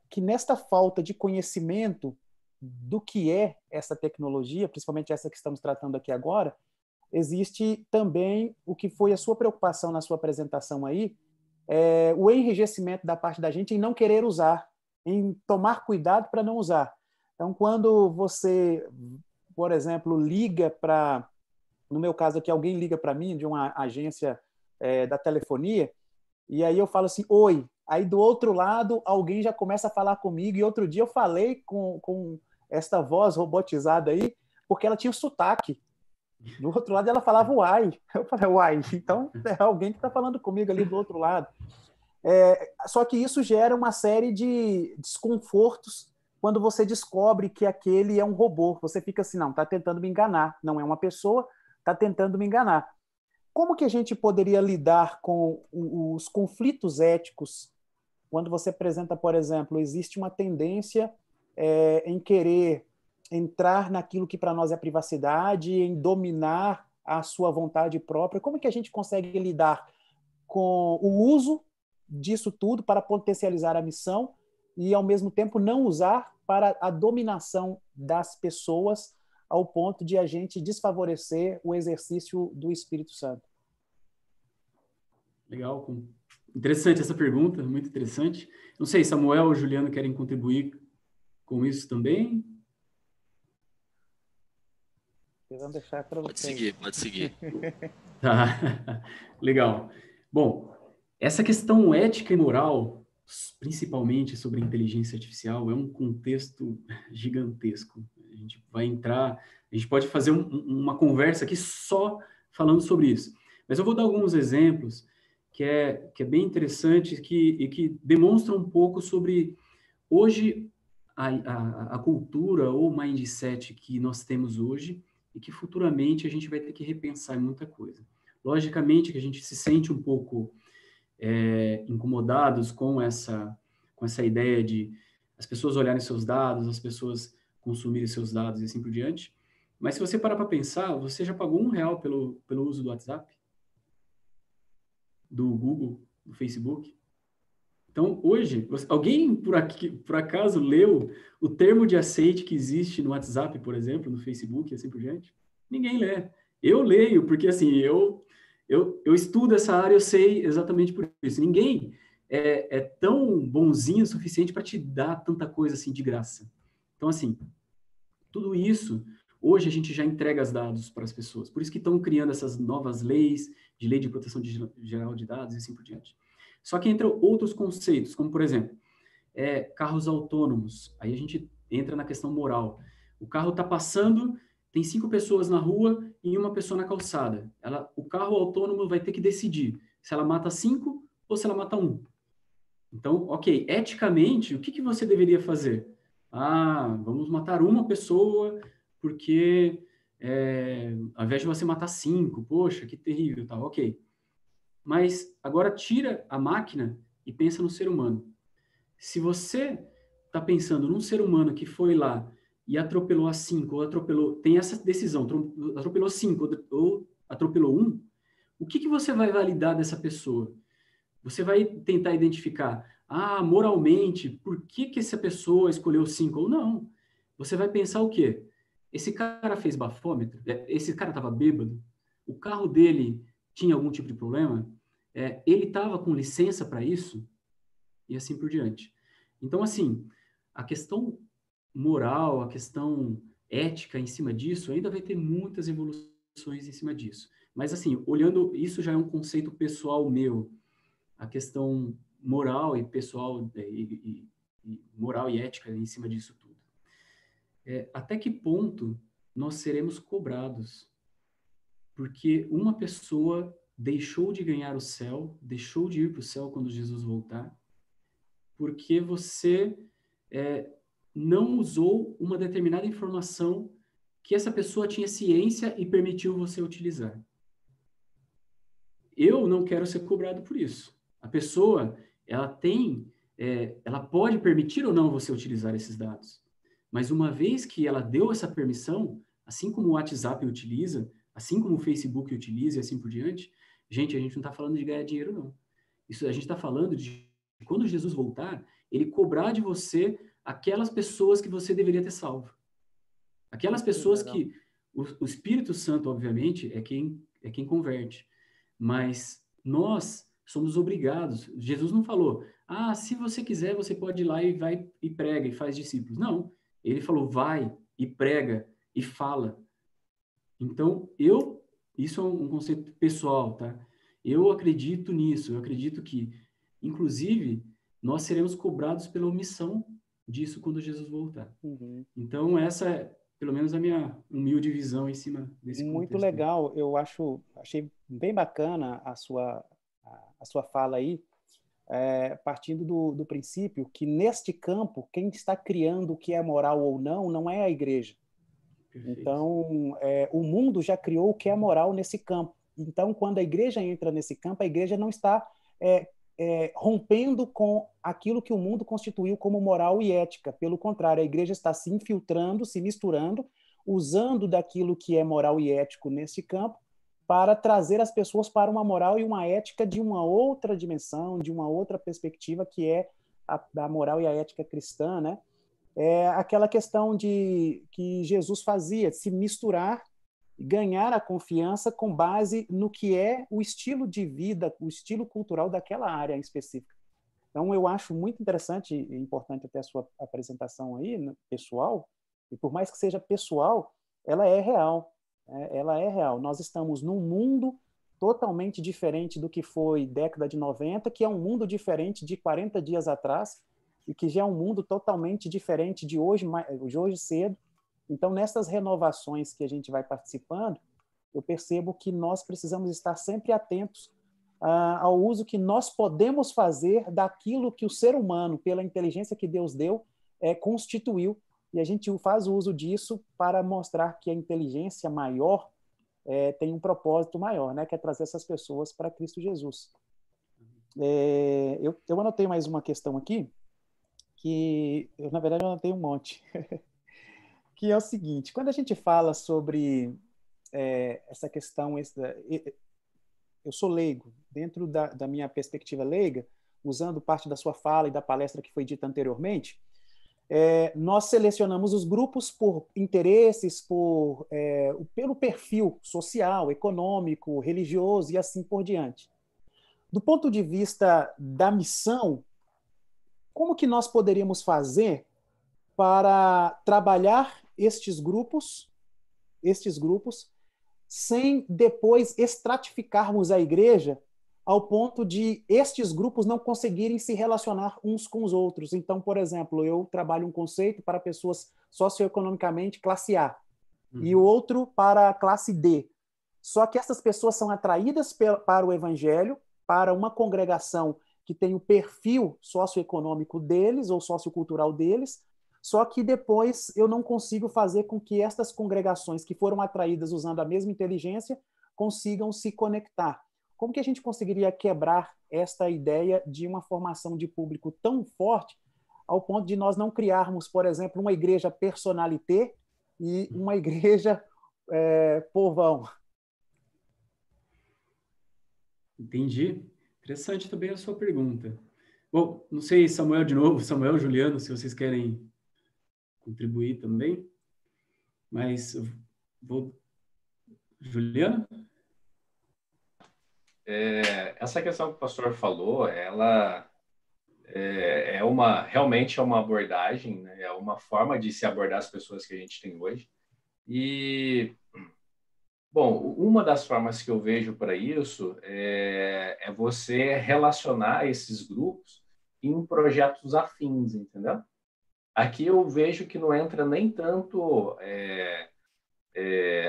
que nesta falta de conhecimento do que é essa tecnologia, principalmente essa que estamos tratando aqui agora, existe também o que foi a sua preocupação na sua apresentação aí, o enrijecimento da parte da gente em não querer usar, em tomar cuidado para não usar. Então, quando você, por exemplo, liga para, no meu caso aqui, alguém liga para mim de uma agência da telefonia, e aí eu falo assim, oi, aí do outro lado alguém já começa a falar comigo, e outro dia eu falei com esta voz robotizada aí, porque ela tinha sotaque. Do outro lado ela falava uai. Eu falei, uai, então é alguém que está falando comigo ali do outro lado. Só que isso gera uma série de desconfortos quando você descobre que aquele é um robô. Você fica assim, não, está tentando me enganar. Não é uma pessoa, está tentando me enganar. Como que a gente poderia lidar com os conflitos éticos quando você apresenta, por exemplo, existe uma tendência em querer entrar naquilo que para nós é privacidade, em dominar a sua vontade própria? Como que a gente consegue lidar com o uso disso tudo para potencializar a missão e, ao mesmo tempo, não usar para a dominação das pessoas ao ponto de a gente desfavorecer o exercício do Espírito Santo? Legal. Interessante essa pergunta, muito interessante. Não sei, Samuel ou Juliano querem contribuir com isso também? Vamos deixar para você. Pode seguir. Tá. Legal. Bom, essa questão ética e moral, principalmente sobre inteligência artificial, é um contexto gigantesco. A gente vai entrar, a gente pode fazer uma conversa aqui só falando sobre isso. Mas eu vou dar alguns exemplos que é bem interessante e que demonstram um pouco sobre hoje a cultura ou mindset que nós temos hoje e que futuramente a gente vai ter que repensar em muita coisa. Logicamente que a gente se sente um pouco incomodados com essa ideia de as pessoas olharem seus dados, as pessoas consumirem seus dados e assim por diante. Mas se você parar para pensar, você já pagou R$1 pelo uso do WhatsApp? Do Google? Do Facebook? Então, hoje, alguém por acaso leu o termo de aceite que existe no WhatsApp, por exemplo, no Facebook e assim por diante? Ninguém lê. Eu leio, porque assim, eu estudo essa área, eu sei exatamente por isso. Ninguém é tão bonzinho o suficiente para te dar tanta coisa assim de graça. Então, assim, tudo isso, hoje a gente já entrega os dados para as pessoas. Por isso que estão criando essas novas leis, de lei de proteção geral de dados e assim por diante. Só que entram outros conceitos, como, por exemplo, carros autônomos. Aí a gente entra na questão moral. O carro está passando, tem 5 pessoas na rua e uma pessoa na calçada. O carro autônomo vai ter que decidir se ela mata 5 ou se ela mata 1. Então, ok, eticamente, o que você deveria fazer? Vamos matar uma pessoa porque ao invés de você matar 5, poxa, que terrível, tal, ok. Mas agora tira a máquina e pensa no ser humano. Se você está pensando num ser humano que foi lá e atropelou a 5, ou tem essa decisão, atropelou 5 ou atropelou 1, o que você vai validar dessa pessoa? Você vai tentar identificar, moralmente, por que essa pessoa escolheu 5 ou não? Você vai pensar o quê? Esse cara fez bafômetro? Esse cara estava bêbado? O carro dele tinha algum tipo de problema? Ele estava com licença para isso? E assim por diante. Então, assim, a questão moral, a questão ética em cima disso, ainda vai ter muitas evoluções em cima disso. Mas, assim, olhando, isso já é um conceito pessoal meu, a questão moral e pessoal, moral e ética em cima disso tudo. Até que ponto nós seremos cobrados? Porque uma pessoa deixou de ganhar o céu, deixou de ir para o céu quando Jesus voltar, porque você não usou uma determinada informação que essa pessoa tinha ciência e permitiu você utilizar. Eu não quero ser cobrado por isso. A pessoa, ela pode permitir ou não você utilizar esses dados. Mas uma vez que ela deu essa permissão, assim como o WhatsApp utiliza, assim como o Facebook utiliza e assim por diante, a gente não está falando de ganhar dinheiro, não. Isso a gente está falando de quando Jesus voltar, ele cobrar de você aquelas pessoas que você deveria ter salvo. Aquelas pessoas que o Espírito Santo, obviamente, é quem converte. Mas nós somos obrigados. Jesus não falou, se você quiser, você pode ir lá e vai e prega e faz discípulos. Não. Ele falou, vai e prega e fala. Então, isso é um conceito pessoal, tá? Eu acredito nisso. Eu acredito que, inclusive, nós seremos cobrados pela omissão disso quando Jesus voltar. Uhum. Então, essa é, pelo menos, a minha humilde visão em cima desse contexto. Muito legal. Eu achei bem bacana a sua fala aí, partindo do princípio que, neste campo, quem está criando o que é moral ou não é a igreja. Perfeito. Então, o mundo já criou o que é moral nesse campo. Então, quando a igreja entra nesse campo, a igreja não está rompendo com aquilo que o mundo constituiu como moral e ética. Pelo contrário, a igreja está se infiltrando, se misturando, usando daquilo que é moral e ético nesse campo para trazer as pessoas para uma moral e uma ética de uma outra dimensão, de uma outra perspectiva, que é a moral e a ética cristã, né? É aquela questão que Jesus fazia, se misturar, ganhar a confiança com base no que é o estilo de vida, o estilo cultural daquela área em específica. Então, eu acho muito interessante e importante até a sua apresentação aí, né, pessoal, e por mais que seja pessoal, ela é real. Ela é real. Nós estamos num mundo totalmente diferente do que foi década de 90, que é um mundo diferente de 40 dias atrás, e que já é um mundo totalmente diferente de hoje cedo. Então, nessas renovações que a gente vai participando, eu percebo que nós precisamos estar sempre atentos ao uso que nós podemos fazer daquilo que o ser humano, pela inteligência que Deus deu, constituiu, e a gente faz o uso disso para mostrar que a inteligência maior tem um propósito maior, né, que é trazer essas pessoas para Cristo Jesus. Eu anotei mais uma questão aqui, na verdade, eu anotei um monte, que é o seguinte: quando a gente fala sobre essa questão, eu sou leigo, dentro da minha perspectiva leiga, usando parte da sua fala e da palestra que foi dita anteriormente, nós selecionamos os grupos por interesses, pelo perfil social, econômico, religioso e assim por diante. Do ponto de vista da missão, como que nós poderíamos fazer para trabalhar estes grupos, sem depois estratificarmos a igreja ao ponto de estes grupos não conseguirem se relacionar uns com os outros? Então, por exemplo, eu trabalho um conceito para pessoas socioeconomicamente classe A e o outro para a classe D. Só que essas pessoas são atraídas para o evangelho, para uma congregação que tem o perfil socioeconômico deles ou sociocultural deles, só que depois eu não consigo fazer com que estas congregações que foram atraídas usando a mesma inteligência consigam se conectar. Como que a gente conseguiria quebrar esta ideia de uma formação de público tão forte ao ponto de nós não criarmos, por exemplo, uma igreja personalité e uma igreja povão? Entendi. Interessante também a sua pergunta. Bom, não sei, Samuel de novo, Samuel, Juliano, se vocês querem contribuir também, mas eu vou... Juliano? Essa questão que o pastor falou, ela realmente é uma abordagem, né? É uma forma de se abordar as pessoas que a gente tem hoje. E, bom, uma das formas que eu vejo para isso é você relacionar esses grupos em projetos afins, entendeu? Aqui eu vejo que não entra nem tanto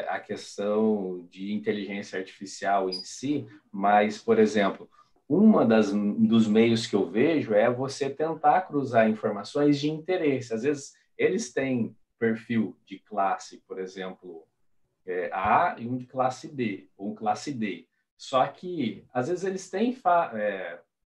a questão de inteligência artificial em si, mas, por exemplo, dos meios que eu vejo é você tentar cruzar informações de interesse. Às vezes, eles têm perfil de classe, por exemplo, A e um de classe B, ou classe D. Só que, às vezes, eles têm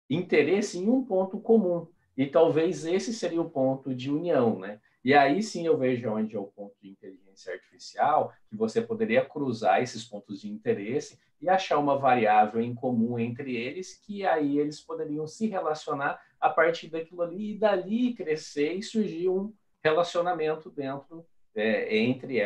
interesse em um ponto comum, e talvez esse seria o ponto de união, né? E aí sim eu vejo onde é o ponto de inteligência artificial, que você poderia cruzar esses pontos de interesse e achar uma variável em comum entre eles, que aí eles poderiam se relacionar a partir daquilo ali, e dali crescer e surgir um relacionamento dentro, entre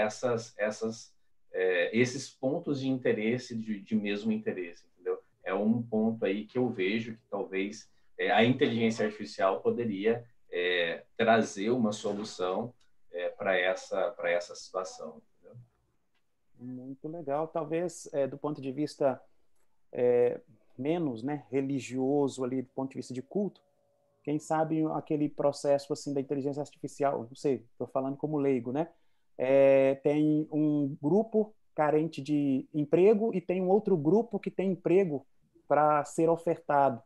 esses pontos de interesse, de mesmo interesse, entendeu? É um ponto aí que eu vejo que talvez a inteligência artificial poderia trazer uma solução para essa situação. Entendeu? Muito legal. Talvez, do ponto de vista menos, né, religioso, ali, do ponto de vista de culto, quem sabe aquele processo assim, da inteligência artificial, não sei, estou falando como leigo, né? Tem um grupo carente de emprego e tem um outro grupo que tem emprego para ser ofertado.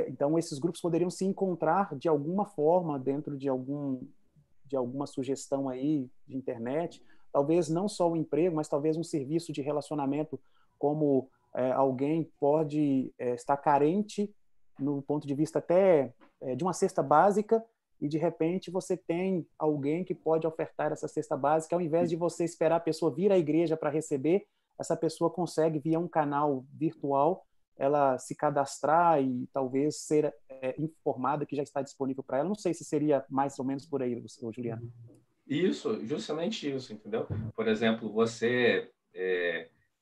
Então, esses grupos poderiam se encontrar de alguma forma dentro de alguma sugestão aí de internet, talvez não só o emprego, mas talvez um serviço de relacionamento, como alguém pode estar carente no ponto de vista até de uma cesta básica, e de repente você tem alguém que pode ofertar essa cesta básica, ao invés de você esperar a pessoa vir à igreja para receber, essa pessoa consegue, via um canal virtual, ela se cadastrar e talvez ser informada que já está disponível para ela. Não sei se seria mais ou menos por aí, Juliano. Isso, justamente isso, entendeu? Por exemplo, você,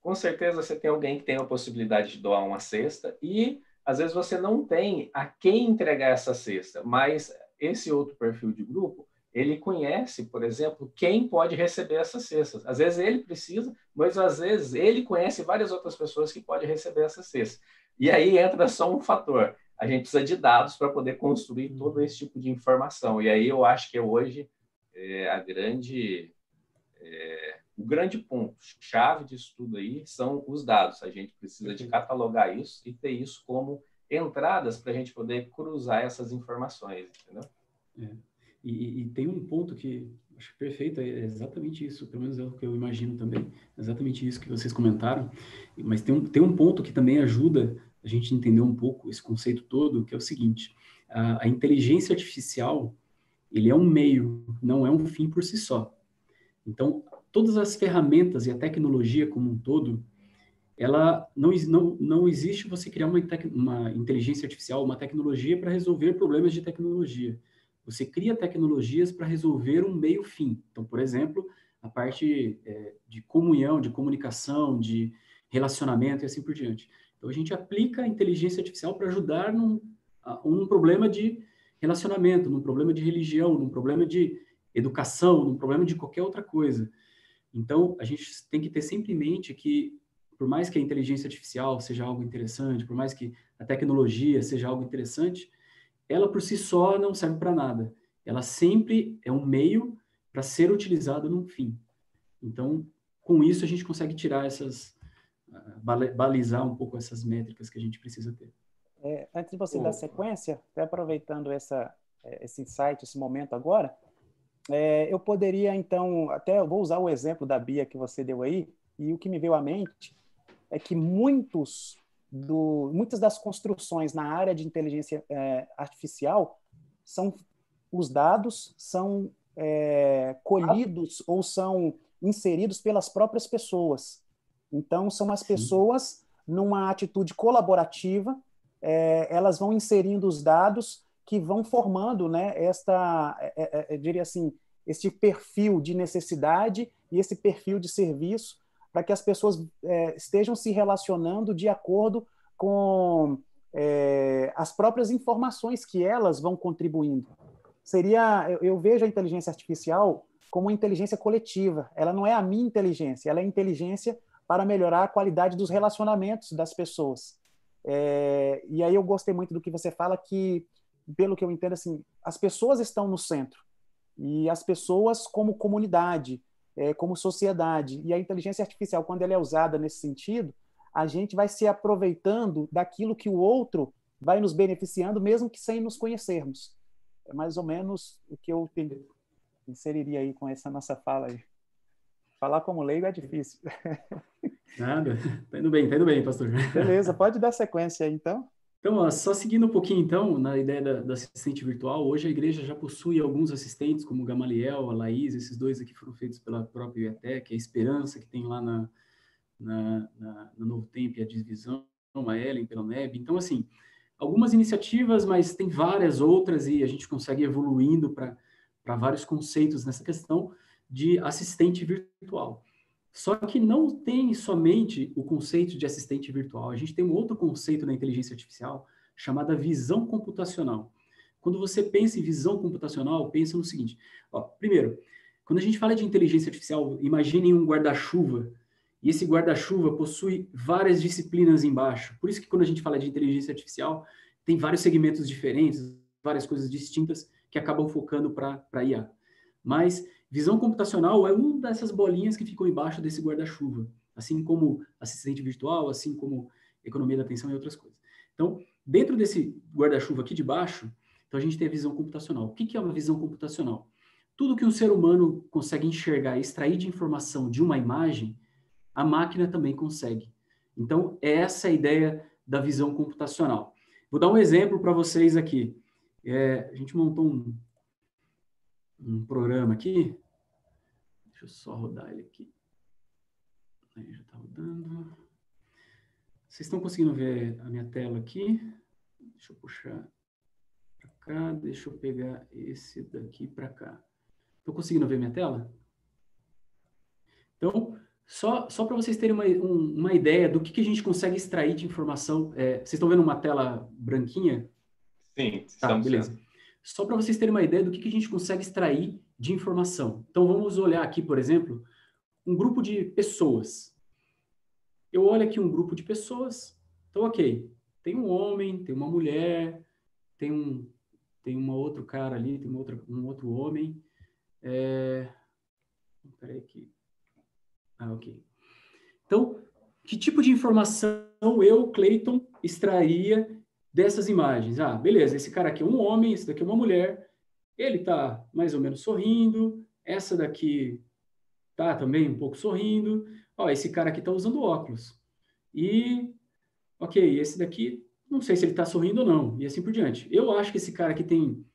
com certeza você tem alguém que tem a possibilidade de doar uma cesta e, às vezes, você não tem a quem entregar essa cesta, mas esse outro perfil de grupo, ele conhece, por exemplo, quem pode receber essas cestas. Às vezes ele precisa, mas às vezes ele conhece várias outras pessoas que podem receber essas cestas. E aí entra só um fator. A gente precisa de dados para poder construir todo esse tipo de informação. E aí eu acho que hoje o grande ponto, chave disso tudo aí, são os dados. A gente precisa de catalogar isso e ter isso como entradas para a gente poder cruzar essas informações, entendeu? E tem um ponto que acho perfeito, é exatamente isso, pelo menos é o que eu imagino também, exatamente isso que vocês comentaram, mas tem um ponto que também ajuda a gente entender um pouco esse conceito todo, que é o seguinte: a inteligência artificial, ele é um meio, não é um fim por si só. Então, todas as ferramentas e a tecnologia como um todo, ela não existe você criar uma inteligência artificial, uma tecnologia para resolver problemas de tecnologia. Você cria tecnologias para resolver um meio-fim. Então, por exemplo, a parte de comunhão, de comunicação, de relacionamento e assim por diante. Então, a gente aplica a inteligência artificial para ajudar num problema de relacionamento, num problema de religião, num problema de educação, num problema de qualquer outra coisa. Então, a gente tem que ter sempre em mente que, por mais que a inteligência artificial seja algo interessante, por mais que a tecnologia seja algo interessante, ela por si só não serve para nada. Ela sempre é um meio para ser utilizado num fim. Então, com isso, a gente consegue tirar balizar um pouco essas métricas que a gente precisa ter. Antes de você dar sequência, até aproveitando esse insight, esse momento agora, eu poderia, então, até eu vou usar o exemplo da Bia que você deu aí, e o que me veio à mente é que muitas das construções na área de inteligência artificial os dados são colhidos ou são inseridos pelas próprias pessoas. Então, são as pessoas, numa atitude colaborativa, elas vão inserindo os dados que vão formando, né, eu diria assim, este perfil de necessidade e esse perfil de serviço, para que as pessoas estejam se relacionando de acordo com as próprias informações que elas vão contribuindo. Eu vejo a inteligência artificial como uma inteligência coletiva. Ela não é a minha inteligência, ela é a inteligência para melhorar a qualidade dos relacionamentos das pessoas. E aí eu gostei muito do que você fala, que, pelo que eu entendo, assim, as pessoas estão no centro, e as pessoas como comunidade, como sociedade. E a inteligência artificial, quando ela é usada nesse sentido, a gente vai se aproveitando daquilo que o outro vai nos beneficiando, mesmo que sem nos conhecermos. É mais ou menos o que eu inseriria aí com essa nossa fala aí. Falar como leigo é difícil. Nada. Tá indo bem, pastor. Beleza, pode dar sequência aí, então. Então, só seguindo um pouquinho, então, na ideia da assistente virtual, hoje a igreja já possui alguns assistentes, como o Gamaliel, a Laís, esses dois aqui foram feitos pela própria IETEC, a Esperança, que tem lá na Novo Tempo, e a Divisão, a Ellen, pela NEB. Então, assim, algumas iniciativas, mas tem várias outras, e a gente consegue ir evoluindo para vários conceitos nessa questão de assistente virtual. Só que não tem somente o conceito de assistente virtual. A gente tem um outro conceito na inteligência artificial chamada visão computacional. Quando você pensa em visão computacional, pensa no seguinte. Primeiro, quando a gente fala de inteligência artificial, imagine um guarda-chuva. E esse guarda-chuva possui várias disciplinas embaixo. Por isso que quando a gente fala de inteligência artificial, tem vários segmentos diferentes, várias coisas distintas que acabam focando para IA. Mas visão computacional é uma dessas bolinhas que ficam embaixo desse guarda-chuva, assim como assistente virtual, assim como economia da atenção e outras coisas. Então, dentro desse guarda-chuva aqui de baixo, então a gente tem a visão computacional. O que é uma visão computacional? Tudo que um ser humano consegue enxergar e extrair de informação de uma imagem, a máquina também consegue. Então, essa é a ideia da visão computacional. Vou dar um exemplo para vocês aqui. A gente montou um programa aqui. Deixa eu só rodar ele aqui. Aí já está rodando. Vocês estão conseguindo ver a minha tela aqui? Deixa eu puxar para cá. Deixa eu pegar esse daqui para cá. Estão conseguindo ver minha tela? Então, só para vocês terem uma ideia do que a gente consegue extrair de informação. Vocês estão vendo uma tela branquinha? Sim, tá, beleza. Só para vocês terem uma ideia do que a gente consegue extrair de informação. Então, vamos olhar aqui, por exemplo, um grupo de pessoas. Eu olho aqui um grupo de pessoas. Então, ok, tem um homem, tem uma mulher, tem um outro cara ali, tem um outro homem. Peraí aqui. Ok. Então, que tipo de informação eu, Cleiton, extraía dessas imagens? Beleza, esse cara aqui é um homem, esse daqui é uma mulher, ele tá mais ou menos sorrindo, essa daqui tá também um pouco sorrindo, esse cara aqui tá usando óculos. E, ok, esse daqui, não sei se ele tá sorrindo ou não, e assim por diante. Eu acho que esse cara aqui tem,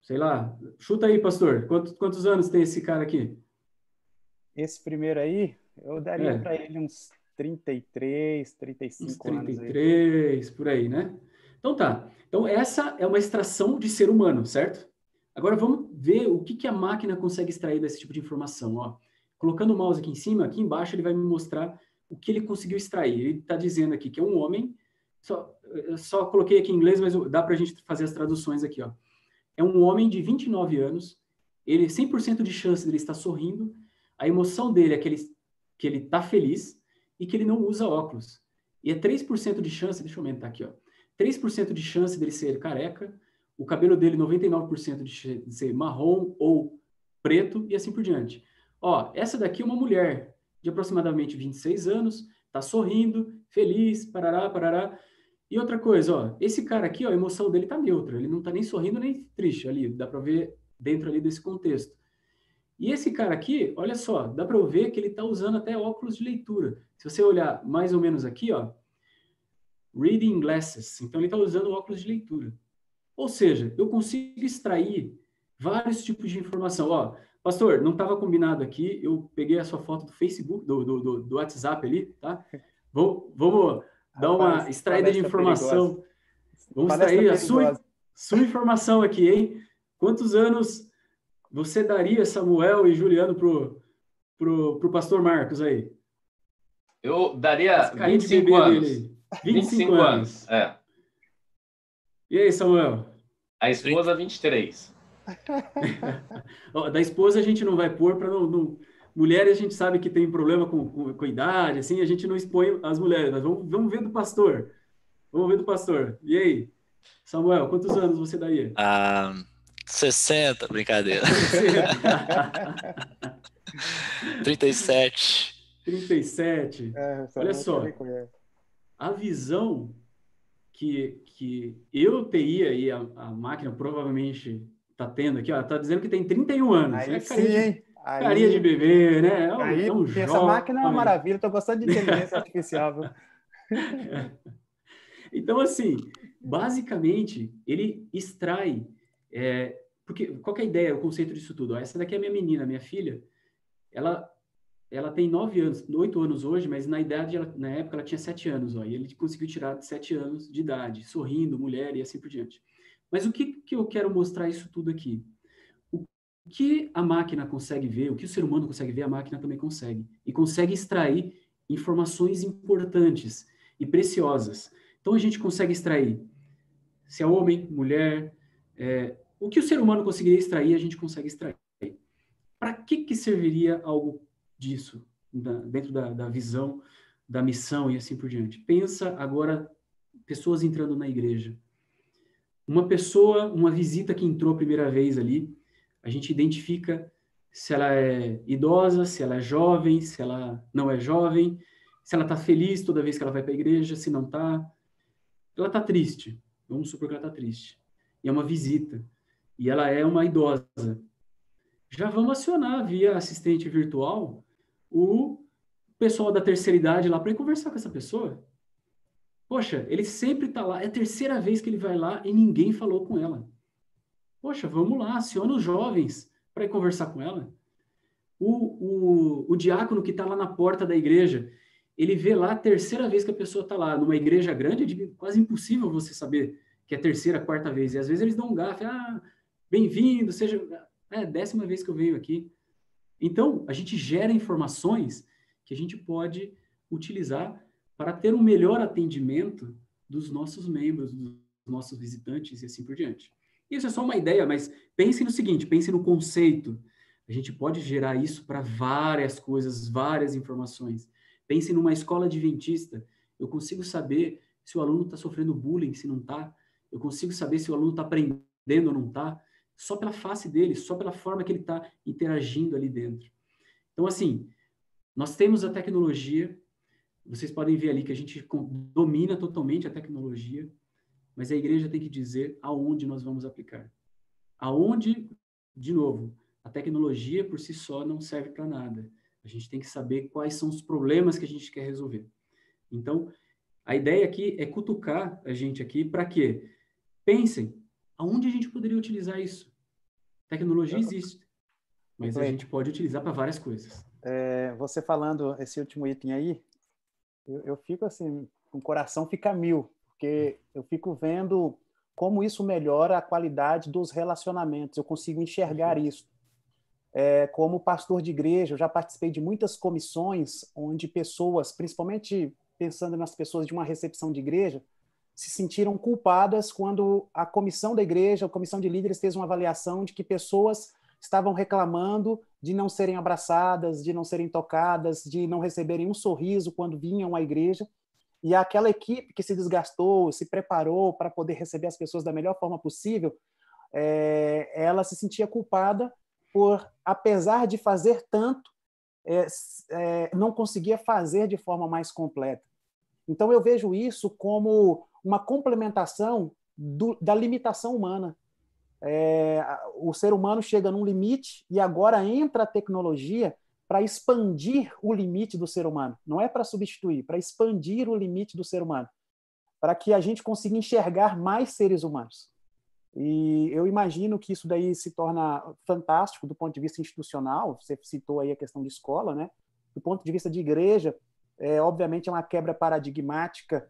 sei lá, chuta aí, pastor, quantos anos tem esse cara aqui? Esse primeiro aí, eu daria para ele uns 33, 35 anos. 33, por aí, né? Então tá. Então essa é uma extração de ser humano, certo? Agora vamos ver o que a máquina consegue extrair desse tipo de informação. Ó, colocando o mouse aqui em cima, aqui embaixo ele vai me mostrar o que ele conseguiu extrair. Ele está dizendo aqui que é um homem, eu só coloquei aqui em inglês, mas dá para a gente fazer as traduções aqui. Ó. É um homem de 29 anos, ele 100% de chance dele estar sorrindo, a emoção dele é que ele está feliz e que ele não usa óculos. E é 3% de chance, deixa eu aumentar aqui, ó, 3% de chance dele ser careca, o cabelo dele 99% de ser marrom ou preto e assim por diante. Ó, essa daqui é uma mulher de aproximadamente 26 anos, tá sorrindo, feliz, parará, parará. E outra coisa, ó, esse cara aqui, ó, a emoção dele tá neutra, ele não tá nem sorrindo nem triste ali, dá para ver dentro ali desse contexto. E esse cara aqui, olha só, dá para ver que ele tá usando até óculos de leitura. Se você olhar mais ou menos aqui, ó, reading glasses, então ele tá usando óculos de leitura. Ou seja, eu consigo extrair vários tipos de informação. Ó, pastor, não estava combinado aqui, eu peguei a sua foto do Facebook, do WhatsApp ali, tá? Vamos dar uma extraída de informação. Perigosa. Vamos extrair a sua informação aqui, hein? Quantos anos você daria, Samuel e Juliano, pro pastor Marcos aí? Eu daria 25 anos. 25 anos, é. E aí, Samuel? A esposa, 23. Da esposa a gente não vai pôr para não... Mulheres a gente sabe que tem problema com idade, assim, a gente não expõe as mulheres. Mas vamos ver do pastor. Vamos ver do pastor. E aí, Samuel, quantos anos você daria? 60, brincadeira. 37. 37. Olha só, a visão que eu teria e a máquina provavelmente está tendo aqui, ó, está dizendo que tem 31 anos. Aí sim, carinha de bebê, né? É um jovem. Essa máquina é uma maravilha, estou gostando de inteligência artificial, viu? Então, assim, basicamente, ele extrai... porque qual que é a ideia, o conceito disso tudo? Ó, essa daqui é a minha menina, minha filha. Ela tem 9 anos, 8 anos hoje, mas na época ela tinha 7 anos. Ó, e ele conseguiu tirar de 7 anos de idade, sorrindo, mulher e assim por diante. Mas o que eu quero mostrar isso tudo aqui? O que a máquina consegue ver, o que o ser humano consegue ver, a máquina também consegue. E consegue extrair informações importantes e preciosas. Então, a gente consegue extrair se é homem, mulher, o que o ser humano conseguiria extrair, a gente consegue extrair. Para que serviria algo disso, dentro da visão, da missão e assim por diante? Pensa agora, pessoas entrando na igreja. Uma visita que entrou a primeira vez ali, a gente identifica se ela é idosa, se ela é jovem, se ela não é jovem, se ela está feliz toda vez que ela vai para a igreja, se não está. Ela está triste, vamos supor que ela está triste. E é uma visita, e ela é uma idosa. Já vamos acionar via assistente virtual o pessoal da terceira idade lá para ir conversar com essa pessoa. Poxa, ele sempre está lá, é a terceira vez que ele vai lá e ninguém falou com ela. Poxa, vamos lá, aciona os jovens para ir conversar com ela. O diácono que está lá na porta da igreja, ele vê lá a terceira vez que a pessoa está lá. Numa igreja grande, é quase impossível você saber que é a terceira, quarta vez. E às vezes eles dão um gafe, bem-vindo, seja... É a 10ª vez que eu venho aqui. Então, a gente gera informações que a gente pode utilizar para ter um melhor atendimento dos nossos membros, dos nossos visitantes e assim por diante. Isso é só uma ideia, mas pense no seguinte, pense no conceito. A gente pode gerar isso para várias coisas, várias informações. Pense numa escola adventista. Eu consigo saber se o aluno está sofrendo bullying, se não está. Eu consigo saber se o aluno está aprendendo ou não está. Só pela face dele, só pela forma que ele está interagindo ali dentro. Então, assim, nós temos a tecnologia, vocês podem ver ali que a gente domina totalmente a tecnologia, mas a igreja tem que dizer aonde nós vamos aplicar. Aonde, de novo, a tecnologia por si só não serve para nada. A gente tem que saber quais são os problemas que a gente quer resolver. Então, a ideia aqui é cutucar a gente aqui para quê? Pensem, aonde a gente poderia utilizar isso? Tecnologia existe, mas a gente pode utilizar para várias coisas. Você falando esse último item aí, Eu fico assim, com o coração fica mil, porque eu fico vendo como isso melhora a qualidade dos relacionamentos. Eu consigo enxergar isso. Como pastor de igreja, eu já participei de muitas comissões onde pessoas, principalmente pensando nas pessoas de uma recepção de igreja, se sentiram culpadas quando a comissão da igreja, a comissão de líderes fez uma avaliação de que pessoas estavam reclamando de não serem abraçadas, de não serem tocadas, de não receberem um sorriso quando vinham à igreja. E aquela equipe que se desgastou, se preparou para poder receber as pessoas da melhor forma possível, ela se sentia culpada por, apesar de fazer tanto, não conseguia fazer de forma mais completa. Então, eu vejo isso como uma complementação da limitação humana. O ser humano chega num limite e agora entra a tecnologia para expandir o limite do ser humano. Não é para substituir, para expandir o limite do ser humano, para que a gente consiga enxergar mais seres humanos. E eu imagino que isso daí se torna fantástico do ponto de vista institucional. Você citou aí a questão de escola, né? Do ponto de vista de igreja, obviamente é uma quebra paradigmática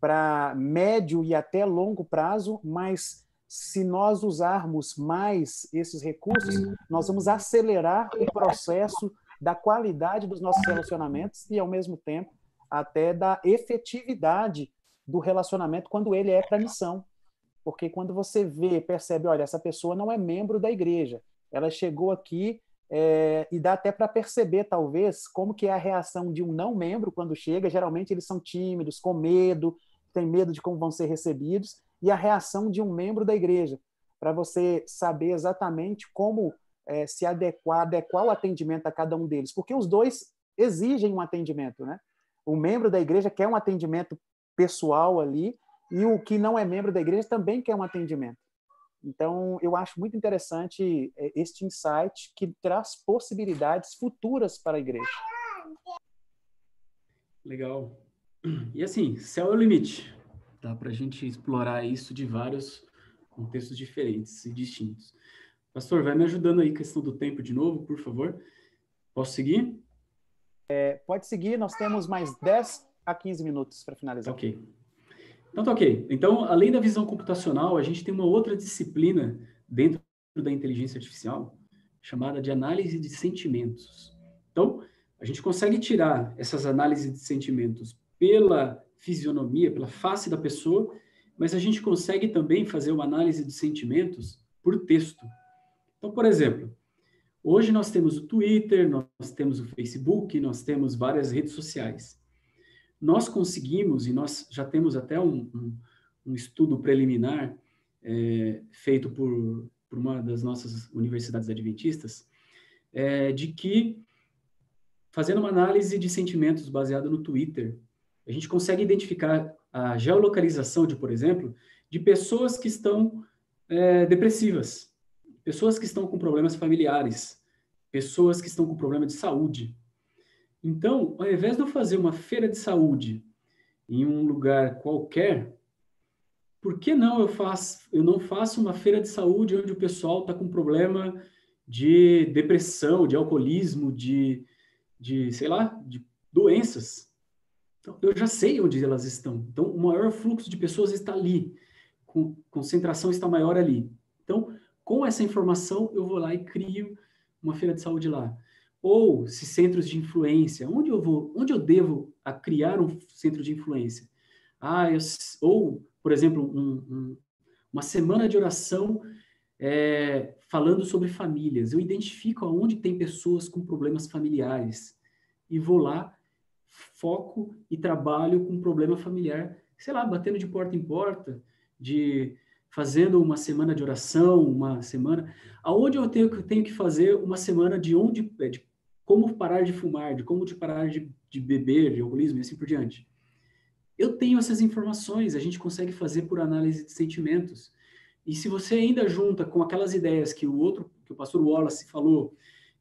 para médio e até longo prazo, mas se nós usarmos mais esses recursos, nós vamos acelerar o processo da qualidade dos nossos relacionamentos e, ao mesmo tempo, até da efetividade do relacionamento quando ele é para missão. Porque quando você vê, percebe, olha, essa pessoa não é membro da igreja, ela chegou aqui e dá até para perceber, talvez, como que é a reação de um não membro quando chega. Geralmente eles são tímidos, com medo, têm medo de como vão ser recebidos, e a reação de um membro da igreja, para você saber exatamente como se adequar o atendimento a cada um deles, porque os dois exigem um atendimento, né? O membro da igreja quer um atendimento pessoal ali, e o que não é membro da igreja também quer um atendimento. Então, eu acho muito interessante este insight que traz possibilidades futuras para a igreja. Legal. E assim, céu é o limite. Dá para a gente explorar isso de vários contextos diferentes e distintos. Pastor, vai me ajudando aí, questão do tempo de novo, por favor. Posso seguir? Pode seguir, nós temos mais 10 a 15 minutos para finalizar. Ok. Então, tá ok. Então, além da visão computacional, a gente tem uma outra disciplina dentro da inteligência artificial, chamada de análise de sentimentos. Então, a gente consegue tirar essas análises de sentimentos pela fisionomia, pela face da pessoa, mas a gente consegue também fazer uma análise de sentimentos por texto. Então, por exemplo, hoje nós temos o Twitter, nós temos o Facebook, nós temos várias redes sociais. Nós conseguimos, e nós já temos até um estudo preliminar feito por uma das nossas universidades adventistas, de que, fazendo uma análise de sentimentos baseada no Twitter, a gente consegue identificar a geolocalização por exemplo, de pessoas que estão depressivas, pessoas que estão com problemas familiares, pessoas que estão com problema de saúde. Então, ao invés de eu fazer uma feira de saúde em um lugar qualquer, por que não eu não faço uma feira de saúde onde o pessoal está com problema de depressão, de alcoolismo, de sei lá, de doenças? Então, eu já sei onde elas estão. Então, o maior fluxo de pessoas está ali. A concentração está maior ali. Então, com essa informação, eu vou lá e crio uma feira de saúde lá. Ou se centros de influência, onde eu devo criar um centro de influência? Ou, por exemplo, uma semana de oração falando sobre famílias. Eu identifico aonde tem pessoas com problemas familiares e vou lá, foco e trabalho com problema familiar, sei lá, batendo de porta em porta, fazendo uma semana de oração, uma semana, aonde eu tenho que fazer uma semana de como parar de fumar, de como parar de beber, de alcoolismo e assim por diante. Eu tenho essas informações, a gente consegue fazer por análise de sentimentos. E se você ainda junta com aquelas ideias que o pastor Wallace falou,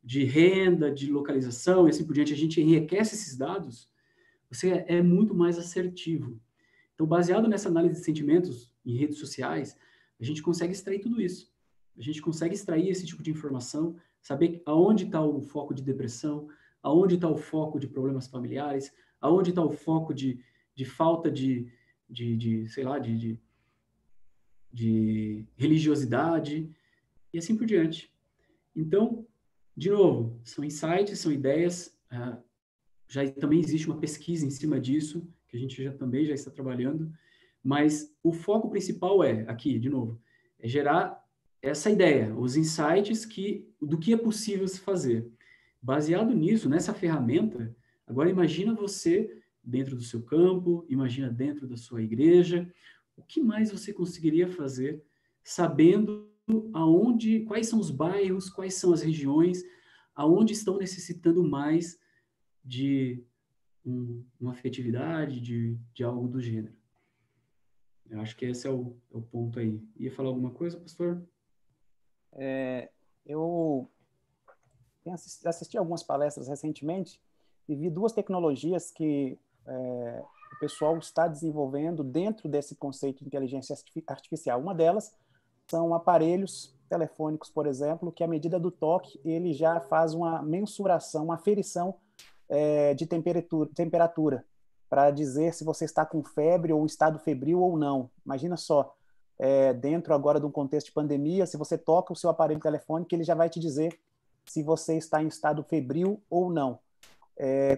de renda, de localização e assim por diante, a gente enriquece esses dados, você é muito mais assertivo. Então, baseado nessa análise de sentimentos em redes sociais, a gente consegue extrair tudo isso. A gente consegue extrair esse tipo de informação, saber aonde está o foco de depressão, aonde está o foco de problemas familiares, Aonde está o foco de falta sei lá, de religiosidade, e assim por diante. Então, de novo, são insights, são ideias, já também existe uma pesquisa em cima disso, que a gente também já está trabalhando, mas o foco principal aqui, de novo, é gerar essa ideia, os insights do que é possível se fazer. Baseado nisso, nessa ferramenta, agora imagina você dentro do seu campo, imagina dentro da sua igreja, o que mais você conseguiria fazer sabendo quais são os bairros, quais são as regiões, aonde estão necessitando mais de uma afetividade, de algo do gênero. Eu acho que esse é o ponto aí. Ia falar alguma coisa, pastor? Eu assisti algumas palestras recentemente e vi duas tecnologias que o pessoal está desenvolvendo dentro desse conceito de inteligência artificial. Uma delas são aparelhos telefônicos, por exemplo, que à medida do toque ele já faz uma mensuração, uma aferição de temperatura para dizer se você está com febre ou estado febril ou não. Imagina só, dentro agora de um contexto de pandemia, se você toca o seu aparelho telefônico, ele já vai te dizer se você está em estado febril ou não.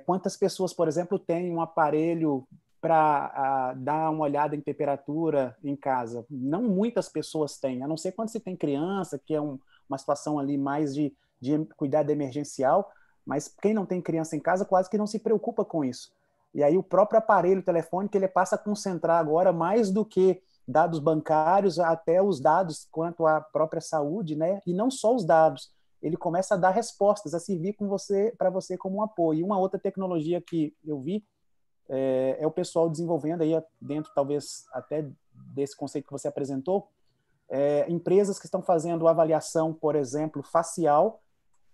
Quantas pessoas, por exemplo, têm um aparelho para dar uma olhada em temperatura em casa? Não muitas pessoas têm, a não ser quando se tem criança, que é uma situação ali mais de cuidado emergencial, mas quem não tem criança em casa quase que não se preocupa com isso. E aí o próprio aparelho telefônico ele passa a concentrar agora mais do que dados bancários, até os dados quanto à própria saúde, né? E não só os dados, ele começa a dar respostas, a servir para você como um apoio. E uma outra tecnologia que eu vi é o pessoal desenvolvendo aí dentro, talvez, até desse conceito que você apresentou, empresas que estão fazendo avaliação, por exemplo, facial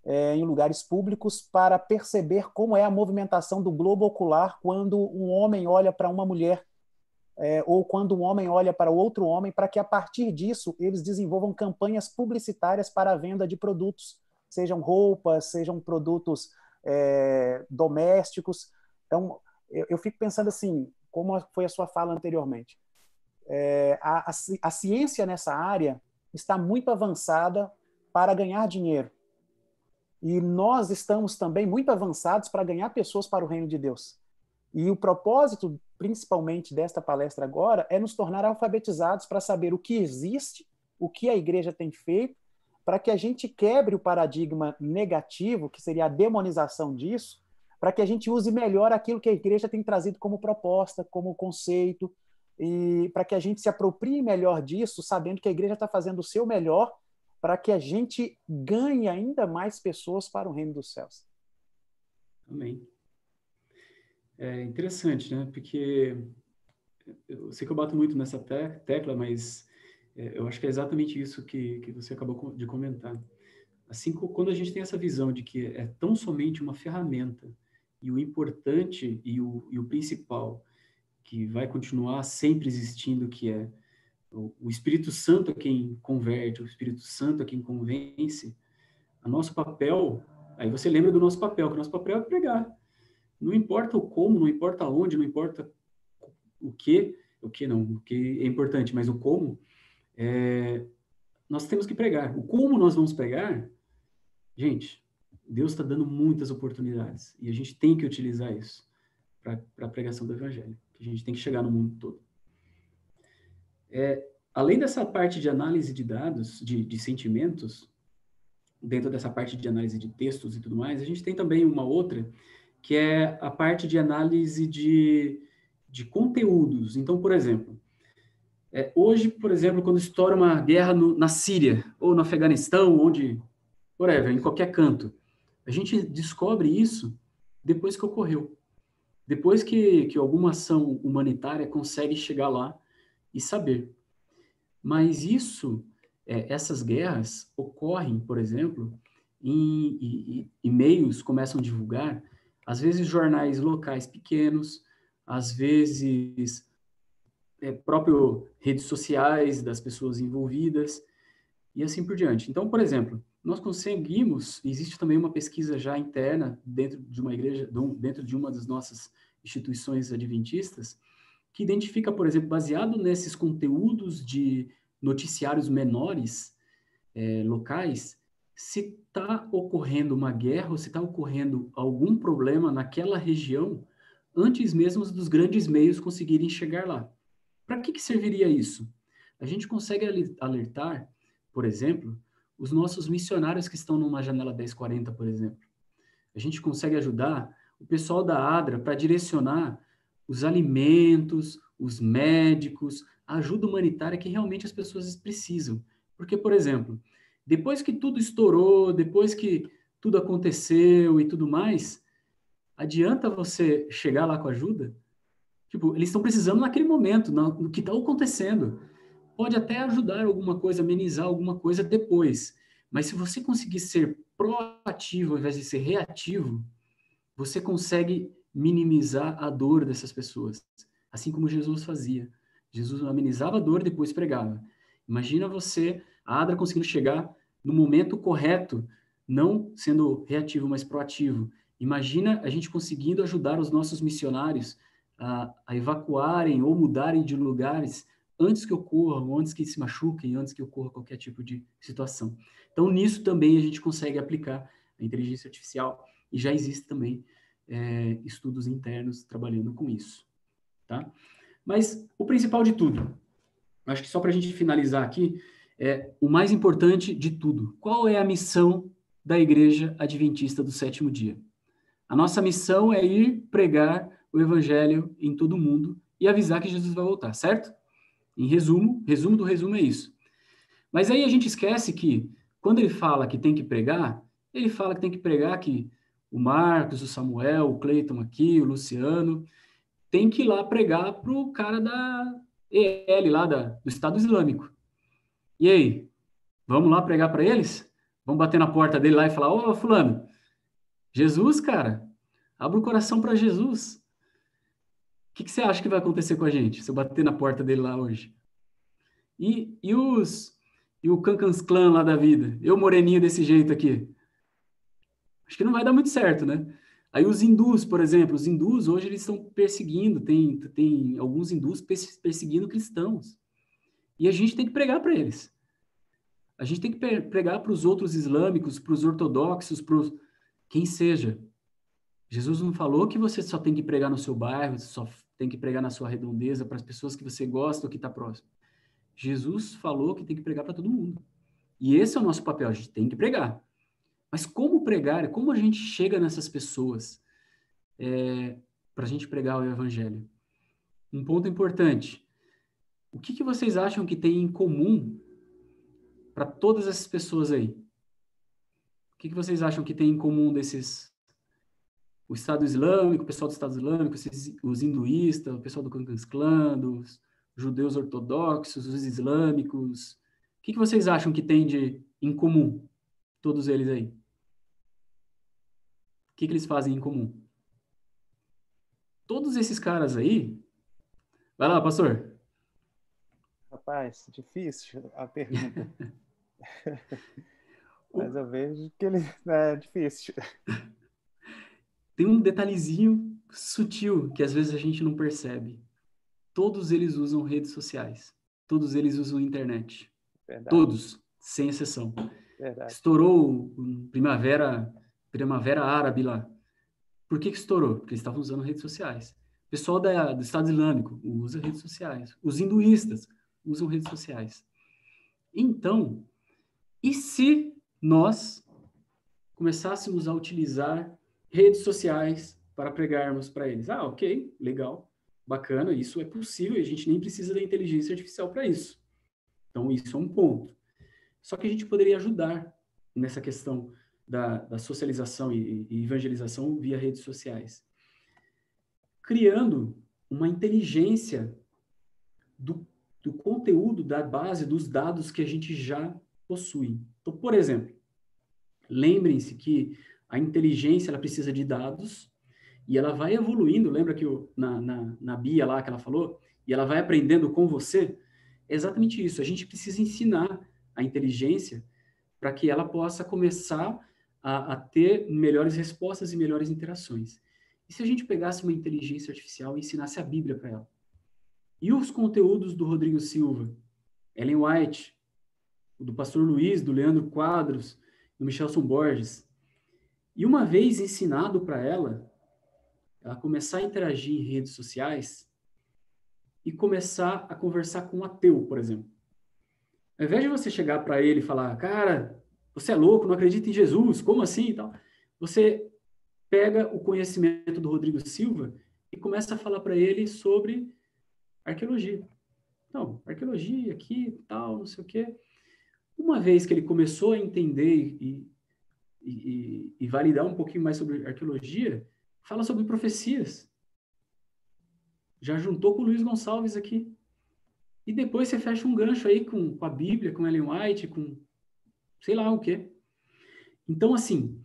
em lugares públicos para perceber como é a movimentação do globo ocular quando um homem olha para uma mulher ou quando um homem olha para outro homem, para que a partir disso eles desenvolvam campanhas publicitárias para a venda de produtos, sejam roupas, sejam produtos domésticos. Então, eu fico pensando assim, como foi a sua fala anteriormente, a ciência nessa área está muito avançada para ganhar dinheiro. E nós estamos também muito avançados para ganhar pessoas para o reino de Deus. E o propósito, principalmente desta palestra agora, é nos tornar alfabetizados para saber o que existe, o que a igreja tem feito, para que a gente quebre o paradigma negativo, que seria a demonização disso, para que a gente use melhor aquilo que a igreja tem trazido como proposta, como conceito, e para que a gente se aproprie melhor disso, sabendo que a igreja está fazendo o seu melhor para que a gente ganhe ainda mais pessoas para o reino dos céus. Amém. É interessante, né? Porque eu sei que eu bato muito nessa tecla, mas eu acho que é exatamente isso que você acabou de comentar. Assim, quando a gente tem essa visão de que é tão somente uma ferramenta, e o importante e o principal, que vai continuar sempre existindo, que é o Espírito Santo é quem converte, o Espírito Santo é quem convence, o nosso papel, aí você lembra do nosso papel, que o nosso papel é pregar. Não importa o como, não importa onde, não importa o que é importante, mas o como, nós temos que pregar. O como nós vamos pregar, gente, Deus está dando muitas oportunidades, e a gente tem que utilizar isso para a pregação do Evangelho, que a gente tem que chegar no mundo todo. Além dessa parte de análise de dados, de sentimentos, dentro dessa parte de análise de textos e tudo mais, a gente tem também uma outra, que é a parte de análise de conteúdos. Então, por exemplo, hoje, por exemplo, quando estoura uma guerra na Síria, ou no Afeganistão, em qualquer canto, a gente descobre isso depois que ocorreu. Depois que alguma ação humanitária consegue chegar lá e saber. Mas essas guerras ocorrem, por exemplo, em e-mails começam a divulgar, às vezes jornais locais pequenos, às vezes próprio redes sociais das pessoas envolvidas, e assim por diante. Então, por exemplo, nós conseguimos, existe também uma pesquisa já interna dentro de uma igreja, dentro de uma das nossas instituições adventistas, que identifica, por exemplo, baseado nesses conteúdos de noticiários menores, locais, se está ocorrendo uma guerra ou se está ocorrendo algum problema naquela região, antes mesmo dos grandes meios conseguirem chegar lá. Para que serviria isso? A gente consegue alertar, por exemplo, os nossos missionários que estão numa janela 1040, por exemplo. A gente consegue ajudar o pessoal da ADRA para direcionar os alimentos, os médicos, a ajuda humanitária que realmente as pessoas precisam. Porque, por exemplo, depois que tudo estourou, depois que tudo aconteceu e tudo mais, adianta você chegar lá com ajuda? Tipo, eles estão precisando naquele momento, no que está acontecendo. Pode até ajudar alguma coisa, amenizar alguma coisa depois. Mas se você conseguir ser proativo ao invés de ser reativo, você consegue minimizar a dor dessas pessoas. Assim como Jesus fazia. Jesus amenizava a dor e depois pregava. Imagina você, a ADRA, conseguindo chegar no momento correto, não sendo reativo, mas proativo. Imagina a gente conseguindo ajudar os nossos missionários a evacuarem ou mudarem de lugares antes que ocorram, antes que se machuquem, antes que ocorra qualquer tipo de situação. Então, nisso também a gente consegue aplicar a inteligência artificial e já existe também estudos internos trabalhando com isso, tá? Mas o principal de tudo, acho que só para a gente finalizar aqui, o mais importante de tudo. Qual é a missão da Igreja Adventista do Sétimo Dia? A nossa missão é ir pregar o Evangelho em todo mundo e avisar que Jesus vai voltar, certo? Em resumo do resumo é isso. Mas aí a gente esquece que, quando ele fala que tem que pregar, ele fala que tem que pregar que o Marcos, o Samuel, o Cleiton aqui, o Luciano, tem que ir lá pregar para o cara da EL, lá do Estado Islâmico. E aí, vamos lá pregar para eles? Vamos bater na porta dele lá e falar, ô, fulano, Jesus, cara, abre o coração para Jesus. O que você acha que vai acontecer com a gente se eu bater na porta dele lá hoje? E o Cancans Clan lá da vida? Eu moreninho desse jeito aqui? Acho que não vai dar muito certo, né? Aí os hindus, por exemplo, os hindus hoje eles estão perseguindo, tem alguns hindus perseguindo cristãos. E a gente tem que pregar para eles. A gente tem que pregar para os outros islâmicos, para os ortodoxos, para quem seja. Jesus não falou que você só tem que pregar no seu bairro, só tem que pregar na sua redondeza, para as pessoas que você gosta ou que está próximo. Jesus falou que tem que pregar para todo mundo. E esse é o nosso papel, a gente tem que pregar. Mas como pregar? Como a gente chega nessas pessoas para a gente pregar o Evangelho? Um ponto importante. O que vocês acham que tem em comum para todas essas pessoas aí? O que vocês acham que tem em comum desses... O Estado Islâmico, o pessoal do Estado Islâmico, os hinduístas, o pessoal do Ku Klux Klan, dos judeus ortodoxos, os islâmicos. O que vocês acham que tem em comum, todos eles aí? O que eles fazem em comum? Todos esses caras aí... Vai lá, pastor. Rapaz, difícil a pergunta. Mas eu vejo que ele é difícil. Tem um detalhezinho sutil que às vezes a gente não percebe. Todos eles usam redes sociais. Todos eles usam internet. Verdade. Todos, sem exceção. Verdade. Estourou Primavera Árabe lá. Por que estourou? Porque eles estavam usando redes sociais. O pessoal do Estado Islâmico usa redes sociais. Os hinduístas usam redes sociais. Então, e se nós começássemos a utilizar redes sociais para pregarmos para eles? Ah, ok, legal, bacana, isso é possível e a gente nem precisa da inteligência artificial para isso. Então, isso é um ponto. Só que a gente poderia ajudar nessa questão da socialização e evangelização via redes sociais, criando uma inteligência do conteúdo, da base, dos dados que a gente já possui. Então, por exemplo, lembrem-se que a inteligência ela precisa de dados e ela vai evoluindo. Lembra que na Bia lá que ela falou? E ela vai aprendendo com você? É exatamente isso. A gente precisa ensinar a inteligência para que ela possa começar a ter melhores respostas e melhores interações. E se a gente pegasse uma inteligência artificial e ensinasse a Bíblia para ela? E os conteúdos do Rodrigo Silva, Ellen White, do Pastor Luiz, do Leandro Quadros, do Michelson Borges. E uma vez ensinado para ela começar a interagir em redes sociais e começar a conversar com um ateu, por exemplo. Ao invés de você chegar para ele e falar, cara, você é louco, não acredita em Jesus, como assim e tal? Você pega o conhecimento do Rodrigo Silva e começa a falar para ele sobre arqueologia. Não, arqueologia aqui, tal, não sei o quê. Uma vez que ele começou a entender e validar um pouquinho mais sobre arqueologia, fala sobre profecias. Já juntou com o Luiz Gonçalves aqui. E depois você fecha um gancho aí com a Bíblia, com Ellen White, com sei lá o quê. Então, assim,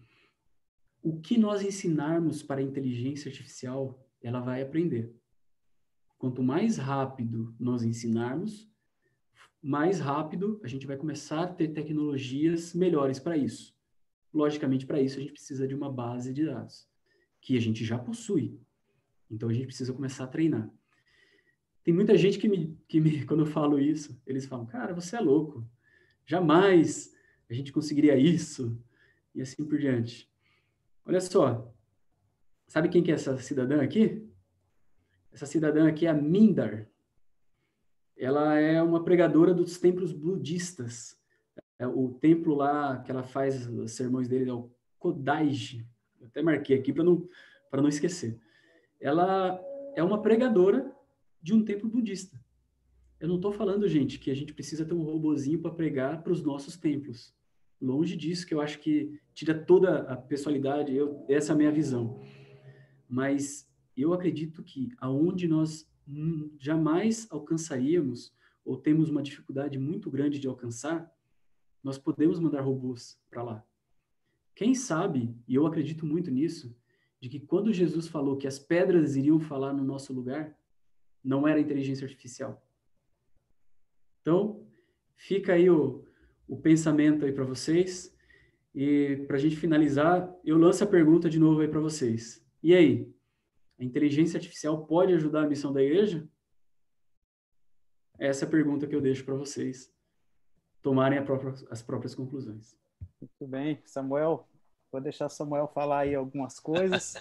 o que nós ensinarmos para a inteligência artificial, ela vai aprender. Quanto mais rápido nós ensinarmos, mais rápido a gente vai começar a ter tecnologias melhores para isso. Logicamente, para isso, a gente precisa de uma base de dados, que a gente já possui. Então, a gente precisa começar a treinar. Tem muita gente quando eu falo isso, eles falam, cara, você é louco. Jamais a gente conseguiria isso. E assim por diante. Olha só. Sabe quem que é essa cidadã aqui? Essa cidadã aqui é a Mindar. Ela é uma pregadora dos templos budistas. O templo lá que ela faz os sermões dele é o Kodaiji. Eu até marquei aqui para não esquecer. Ela é uma pregadora de um templo budista. Eu não estou falando, gente, que a gente precisa ter um robozinho para pregar para os nossos templos. Longe disso, que eu acho que tira toda a pessoalidade, essa é a minha visão. Mas eu acredito que aonde nós jamais alcançaríamos, ou temos uma dificuldade muito grande de alcançar, nós podemos mandar robôs para lá. Quem sabe, e eu acredito muito nisso, de que quando Jesus falou que as pedras iriam falar no nosso lugar, não era inteligência artificial. Então, fica aí o pensamento aí para vocês. E para a gente finalizar, eu lanço a pergunta de novo aí para vocês. E aí? A inteligência artificial pode ajudar a missão da igreja? Essa é a pergunta que eu deixo para vocês tomarem as próprias conclusões. Muito bem, Samuel. Vou deixar Samuel falar aí algumas coisas.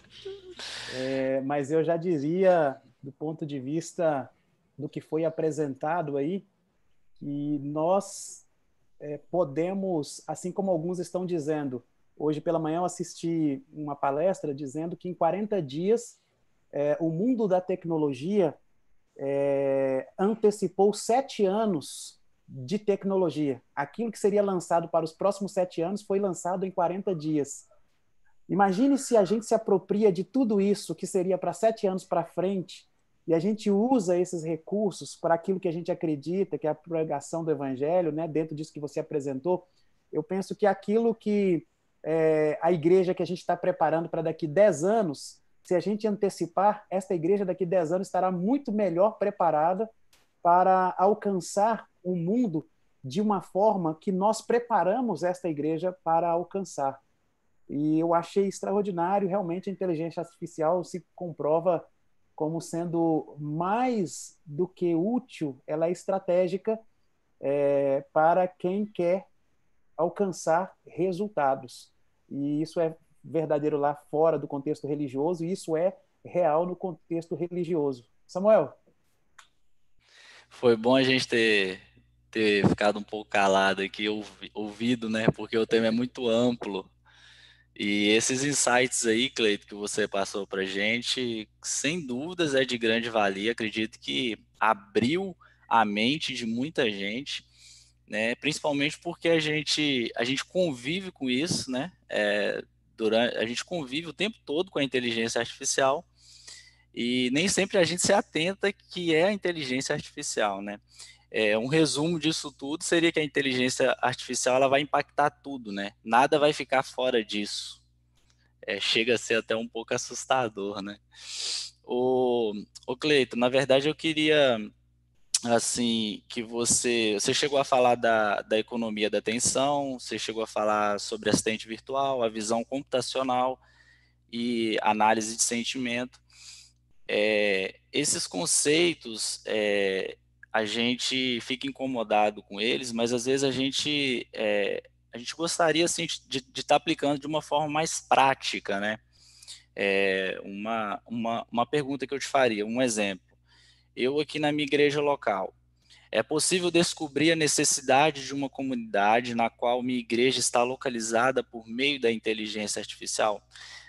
Mas eu já diria, do ponto de vista do que foi apresentado aí, que nós podemos, assim como alguns estão dizendo, hoje pela manhã eu assisti uma palestra dizendo que em 40 dias o mundo da tecnologia antecipou 7 anos de tecnologia. Aquilo que seria lançado para os próximos 7 anos foi lançado em 40 dias. Imagine se a gente se apropria de tudo isso que seria para 7 anos para frente e a gente usa esses recursos para aquilo que a gente acredita, que é a pregação do evangelho, né? Dentro disso que você apresentou. Eu penso que aquilo que a igreja que a gente está preparando para daqui 10 anos, se a gente antecipar, esta igreja daqui 10 anos estará muito melhor preparada para alcançar o mundo de uma forma que nós preparamos esta igreja para alcançar. E eu achei extraordinário, realmente a inteligência artificial se comprova como sendo mais do que útil, ela é estratégica para quem quer alcançar resultados. E isso é verdadeiro lá fora do contexto religioso, e isso é real no contexto religioso. Samuel? Foi bom a gente ter ficado um pouco calado aqui, ouvido, né? Porque o tema é muito amplo. E esses insights aí, Cleito, que você passou para a gente, sem dúvidas é de grande valia. Acredito que abriu a mente de muita gente, né? Principalmente porque a gente convive com isso, né? A gente convive o tempo todo com a inteligência artificial e nem sempre a gente se atenta que é a inteligência artificial, né? Um resumo disso tudo seria que a inteligência artificial ela vai impactar tudo, né? Nada vai ficar fora disso. Chega a ser até um pouco assustador, né? Ô Cleito, na verdade eu queria, assim, que você chegou a falar da economia da atenção, você chegou a falar sobre assistente virtual, a visão computacional, e análise de sentimento. Esses conceitos, a gente fica incomodado com eles, mas às vezes a gente gostaria assim, de estar aplicando de uma forma mais prática, né? Uma pergunta que eu te faria, um exemplo. Eu aqui na minha igreja local, é possível descobrir a necessidade de uma comunidade na qual minha igreja está localizada por meio da inteligência artificial?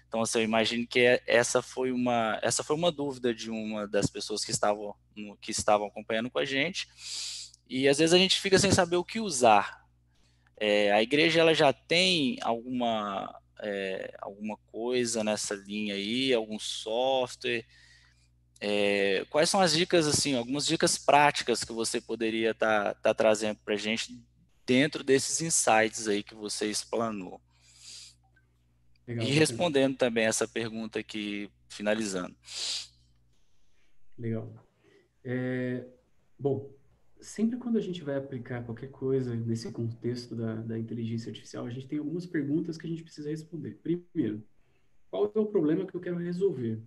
Então, assim, eu imagino que essa foi uma dúvida de uma das pessoas que estavam acompanhando com a gente, e às vezes a gente fica sem saber o que usar. A igreja ela já tem alguma coisa nessa linha aí, algum software? Quais são as dicas, assim, algumas dicas práticas que você poderia estar trazendo para a gente dentro desses insights aí que você explanou? Legal, e respondendo também essa pergunta aqui, finalizando. Legal. Bom, sempre quando a gente vai aplicar qualquer coisa nesse contexto da inteligência artificial, a gente tem algumas perguntas que a gente precisa responder. Primeiro, qual é o problema que eu quero resolver?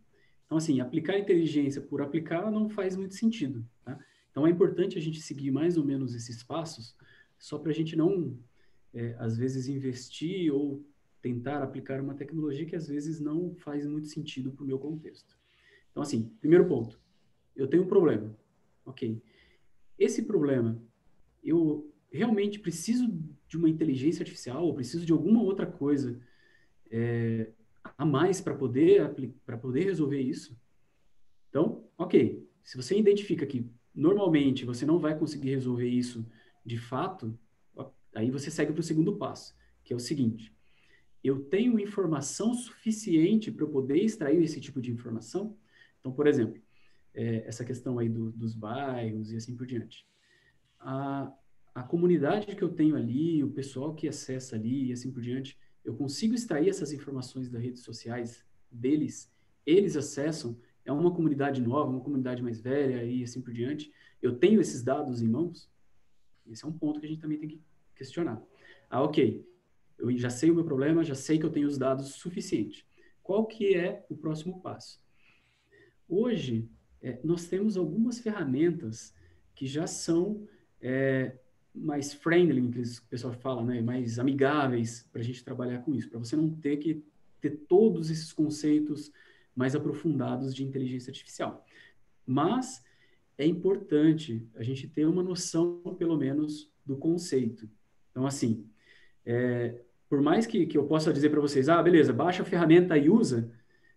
Então, assim, aplicar inteligência por aplicar não faz muito sentido, tá? Então, é importante a gente seguir mais ou menos esses passos, só para a gente não, às vezes, investir ou tentar aplicar uma tecnologia que, às vezes, não faz muito sentido para o meu contexto. Então, assim, primeiro ponto, eu tenho um problema, ok? Esse problema, eu realmente preciso de uma inteligência artificial, ou preciso de alguma outra coisa a mais para poder resolver isso? Então, ok, se você identifica que normalmente você não vai conseguir resolver isso de fato, aí você segue para o segundo passo, que é o seguinte: eu tenho informação suficiente para eu poder extrair esse tipo de informação? Então, por exemplo, essa questão aí dos bairros e assim por diante. A comunidade que eu tenho ali, o pessoal que acessa ali e assim por diante, eu consigo extrair essas informações das redes sociais deles, eles acessam, é uma comunidade nova, uma comunidade mais velha e assim por diante, eu tenho esses dados em mãos? Esse é um ponto que a gente também tem que questionar. Ok, eu já sei o meu problema, já sei que eu tenho os dados suficientes. Qual que é o próximo passo? Hoje, nós temos algumas ferramentas que já são mais friendly, que o pessoal fala, né? Mais amigáveis para a gente trabalhar com isso, para você não ter que ter todos esses conceitos mais aprofundados de inteligência artificial. Mas é importante a gente ter uma noção, pelo menos, do conceito. Então, assim, por mais que eu possa dizer para vocês, beleza, baixa a ferramenta e usa,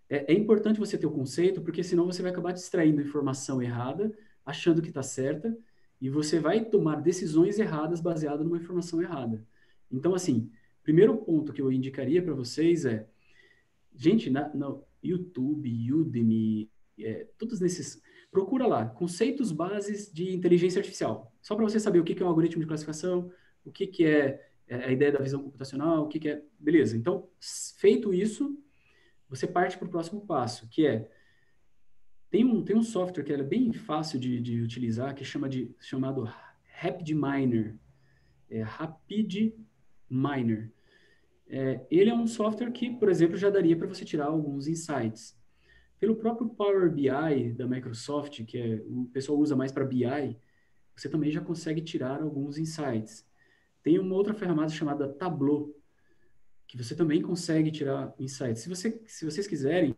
é importante você ter o conceito, porque senão você vai acabar distraindo informação errada, achando que está certa, e você vai tomar decisões erradas baseadas numa informação errada. Então, assim, primeiro ponto que eu indicaria para vocês é, gente, no YouTube, Udemy, todos nesses, procura lá, conceitos bases de inteligência artificial, só para você saber o que é um algoritmo de classificação, o que é a ideia da visão computacional, o que é... Beleza, então, feito isso, você parte para o próximo passo, que é, tem um software que é bem fácil de utilizar, que é chamado RapidMiner. RapidMiner. Ele é um software que, por exemplo, já daria para você tirar alguns insights. Pelo próprio Power BI da Microsoft, que o pessoal usa mais para BI, você também já consegue tirar alguns insights. Tem uma outra ferramenta chamada Tableau, que você também consegue tirar insights. Se vocês quiserem,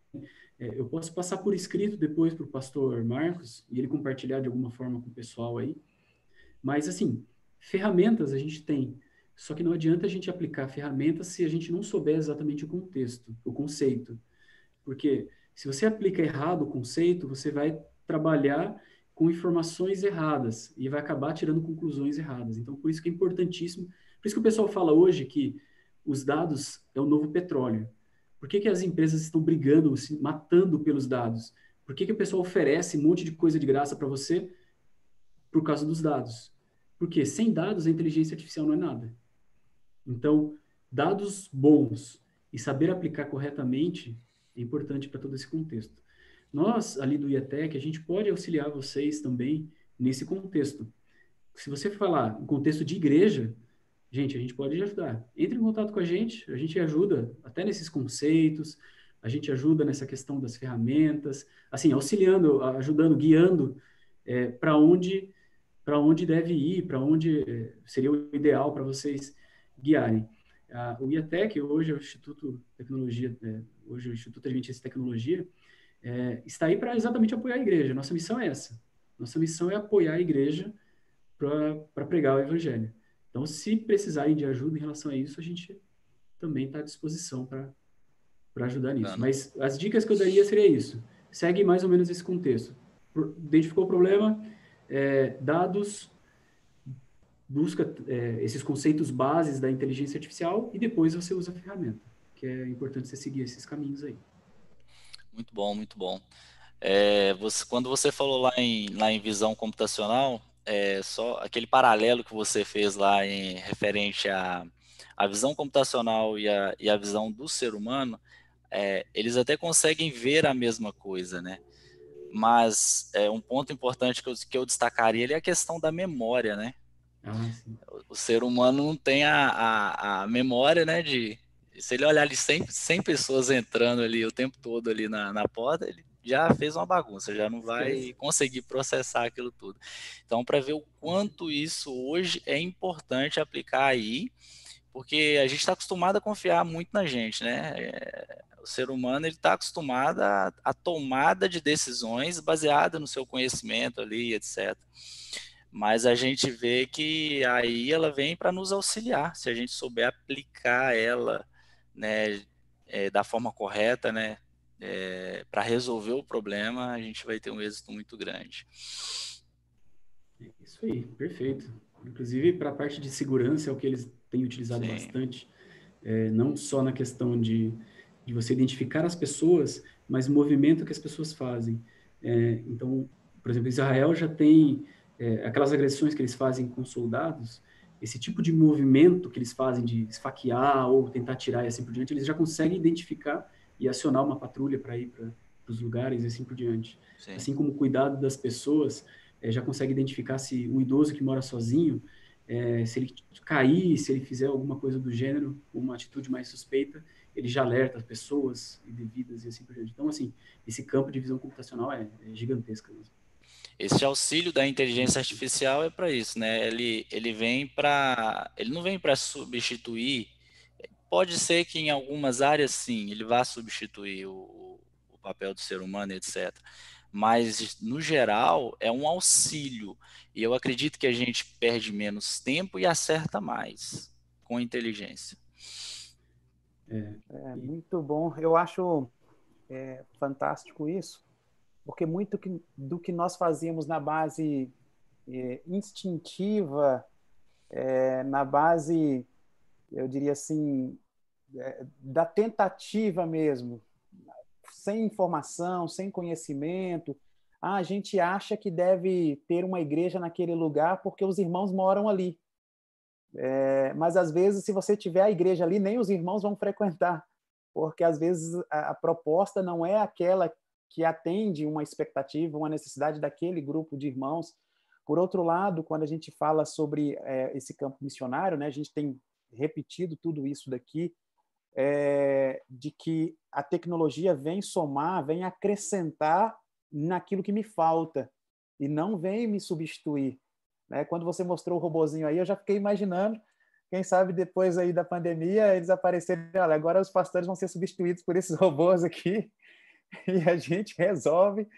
eu posso passar por escrito depois para o pastor Marcos, e ele compartilhar de alguma forma com o pessoal aí. Mas, assim, ferramentas a gente tem, só que não adianta a gente aplicar ferramentas se a gente não souber exatamente o contexto, o conceito. Porque se você aplica errado o conceito, você vai trabalhar com informações erradas e vai acabar tirando conclusões erradas. Então, por isso que é importantíssimo. Por isso que o pessoal fala hoje que os dados é o novo petróleo. Por que as empresas estão brigando, se matando pelos dados? Por que o pessoal oferece um monte de coisa de graça para você? Por causa dos dados. Porque sem dados a inteligência artificial não é nada. Então, dados bons e saber aplicar corretamente é importante para todo esse contexto. Nós, ali do IETEC, a gente pode auxiliar vocês também nesse contexto. Se você falar em contexto de igreja, gente, a gente pode ajudar. Entre em contato com a gente ajuda até nesses conceitos, a gente ajuda nessa questão das ferramentas, assim, auxiliando, ajudando, guiando para onde deve ir, para onde seria o ideal para vocês guiarem. O IATEC, hoje é o Instituto Adventista de Tecnologia, está aí para exatamente apoiar a igreja. Nossa missão é essa. Nossa missão é apoiar a igreja para pregar o evangelho. Então, se precisarem de ajuda em relação a isso, a gente também está à disposição para ajudar nisso. Mas as dicas que eu daria seria isso. Segue mais ou menos esse contexto. Identificou o problema, dados, busca esses conceitos bases da inteligência artificial e depois você usa a ferramenta, que é importante você seguir esses caminhos aí. Muito bom, muito bom. Quando você falou lá em visão computacional, só aquele paralelo que você fez lá em referente à visão computacional e a visão do ser humano, eles até conseguem ver a mesma coisa, né? Mas um ponto importante que eu destacaria é a questão da memória, né? O ser humano não tem a memória, né? Se ele olhar ali 100 pessoas entrando ali o tempo todo ali na porta, ele já fez uma bagunça, já não vai conseguir processar aquilo tudo. Então, para ver o quanto isso hoje é importante aplicar aí, porque a gente está acostumado a confiar muito na gente, né? O ser humano está acostumado a tomada de decisões baseada no seu conhecimento ali, etc. Mas a gente vê que aí ela vem para nos auxiliar, se a gente souber aplicar ela, né, da forma correta, né, para resolver o problema, a gente vai ter um êxito muito grande. Isso aí, perfeito. Inclusive, para a parte de segurança, é o que eles têm utilizado Sim. bastante, não só na questão de você identificar as pessoas, mas o movimento que as pessoas fazem. Então, por exemplo, Israel já tem aquelas agressões que eles fazem com soldados, esse tipo de movimento que eles fazem de esfaquear ou tentar atirar e assim por diante, eles já conseguem identificar e acionar uma patrulha para ir para os lugares e assim por diante. Sim. Assim como o cuidado das pessoas, já consegue identificar se o idoso que mora sozinho, se ele cair, se ele fizer alguma coisa do gênero, uma atitude mais suspeita, ele já alerta as pessoas indevidas e assim por diante. Então, assim, esse campo de visão computacional é gigantesco mesmo. Esse auxílio da inteligência artificial é para isso, né? Ele não vem para substituir. Pode ser que em algumas áreas sim, ele vá substituir o papel do ser humano, etc. Mas no geral é um auxílio. E eu acredito que a gente perde menos tempo e acerta mais com a inteligência. Muito bom. Eu acho fantástico isso. Porque muito do que nós fazíamos na base instintiva, na base, eu diria assim, da tentativa mesmo, sem informação, sem conhecimento, a gente acha que deve ter uma igreja naquele lugar porque os irmãos moram ali. Mas, às vezes, se você tiver a igreja ali, nem os irmãos vão frequentar, porque, às vezes, a proposta não é aquela que atende uma expectativa, uma necessidade daquele grupo de irmãos. Por outro lado, quando a gente fala sobre esse campo missionário, né, a gente tem repetido tudo isso daqui, de que a tecnologia vem somar, vem acrescentar naquilo que me falta, e não vem me substituir. Né? Quando você mostrou o robozinho aí, eu já fiquei imaginando, quem sabe depois aí da pandemia, eles aparecerem, olha, agora os pastores vão ser substituídos por esses robôs aqui, e a gente resolve,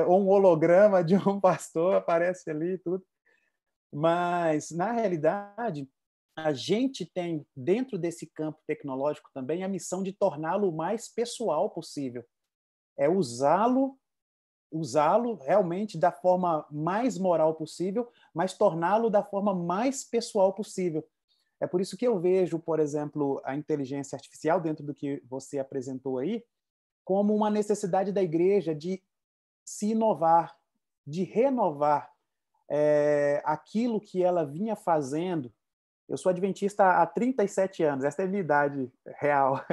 ou um holograma de um pastor aparece ali e tudo. Mas, na realidade, a gente tem, dentro desse campo tecnológico também, a missão de torná-lo o mais pessoal possível. É usá-lo realmente da forma mais moral possível, mas torná-lo da forma mais pessoal possível. É por isso que eu vejo, por exemplo, a inteligência artificial, dentro do que você apresentou aí, como uma necessidade da igreja de se inovar, de renovar aquilo que ela vinha fazendo. Eu sou adventista há 37 anos, essa é a minha idade real,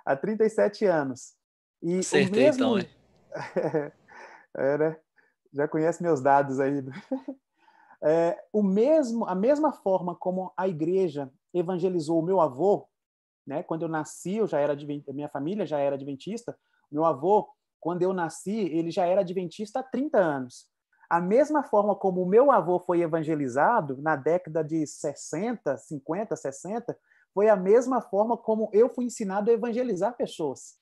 há 37 anos. E acertei, então, hein? Né? Já conhece meus dados aí. A mesma forma como a igreja evangelizou o meu avô, né? Quando eu nasci, minha família já era adventista. Meu avô, quando eu nasci, ele já era adventista há 30 anos. A mesma forma como o meu avô foi evangelizado na década de 60, 50, 60, foi a mesma forma como eu fui ensinado a evangelizar pessoas.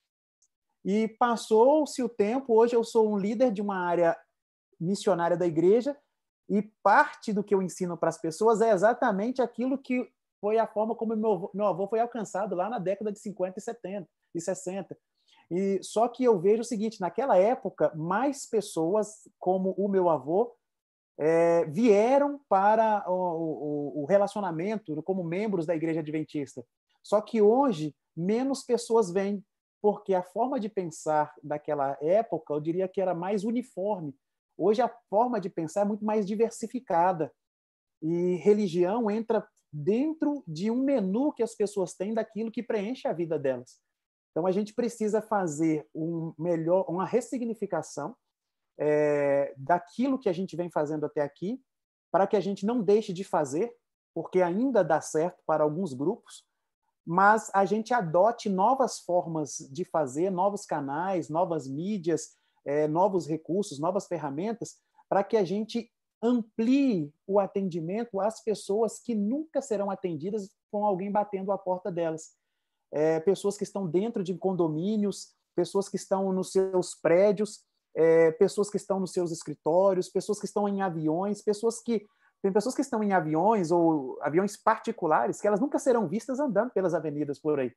E passou-se o tempo, hoje eu sou um líder de uma área missionária da igreja, e parte do que eu ensino para as pessoas é exatamente aquilo que foi a forma como meu avô foi alcançado lá na década de 50 e 70 e 60. E só que eu vejo o seguinte, naquela época, mais pessoas como o meu avô vieram para o relacionamento como membros da Igreja Adventista. Só que hoje, menos pessoas vêm, porque a forma de pensar daquela época, eu diria que era mais uniforme. Hoje a forma de pensar é muito mais diversificada. E religião entra dentro de um menu que as pessoas têm daquilo que preenche a vida delas. Então a gente precisa fazer uma ressignificação daquilo que a gente vem fazendo até aqui, para que a gente não deixe de fazer, porque ainda dá certo para alguns grupos, mas a gente adote novas formas de fazer, novos canais, novas mídias, novos recursos, novas ferramentas, para que a gente amplie o atendimento às pessoas que nunca serão atendidas com alguém batendo a porta delas. Pessoas que estão dentro de condomínios, pessoas que estão nos seus prédios, pessoas que estão nos seus escritórios, pessoas que estão em aviões, tem pessoas que estão em aviões ou aviões particulares que elas nunca serão vistas andando pelas avenidas por aí.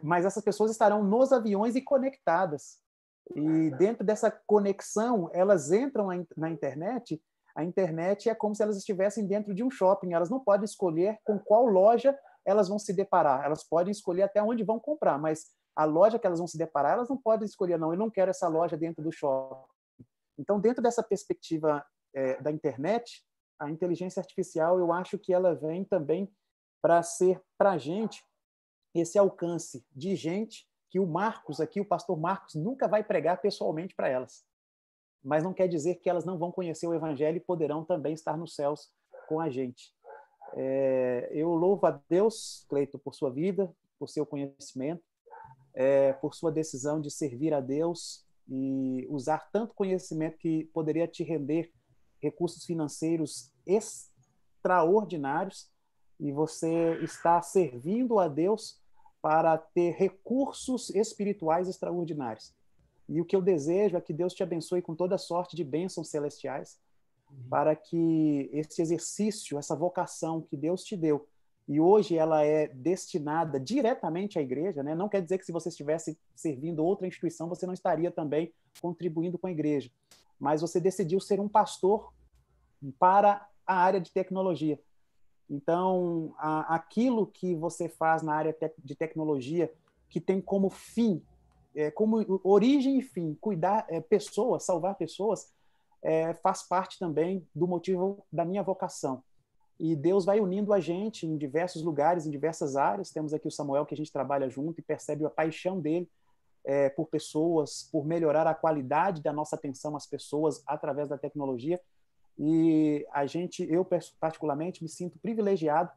Mas essas pessoas estarão nos aviões e conectadas. E dentro dessa conexão, elas entram na internet. A internet é como se elas estivessem dentro de um shopping. Elas não podem escolher com qual loja elas vão se deparar. Elas podem escolher até onde vão comprar, mas a loja que elas vão se deparar, elas não podem escolher, não, eu não quero essa loja dentro do shopping. Então, dentro dessa perspectiva da internet, a inteligência artificial, eu acho que ela vem também para ser, para a gente, esse alcance de gente que o Marcos aqui, o pastor Marcos, nunca vai pregar pessoalmente para elas. Mas não quer dizer que elas não vão conhecer o Evangelho e poderão também estar nos céus com a gente. Eu louvo a Deus, Cleito, por sua vida, por seu conhecimento, por sua decisão de servir a Deus e usar tanto conhecimento que poderia te render recursos financeiros extraordinários, e você está servindo a Deus para ter recursos espirituais extraordinários. E o que eu desejo é que Deus te abençoe com toda sorte de bênçãos celestiais, para que esse exercício, essa vocação que Deus te deu, e hoje ela é destinada diretamente à igreja, né? Não quer dizer que se você estivesse servindo outra instituição, você não estaria também contribuindo com a igreja. Mas você decidiu ser um pastor para a área de tecnologia. Então, aquilo que você faz na área de tecnologia, que tem como fim, como origem e fim, cuidar pessoas, salvar pessoas, faz parte também do motivo da minha vocação. E Deus vai unindo a gente em diversos lugares, em diversas áreas. Temos aqui o Samuel, que a gente trabalha junto e percebe a paixão dele por pessoas, por melhorar a qualidade da nossa atenção às pessoas através da tecnologia. E eu particularmente me sinto privilegiado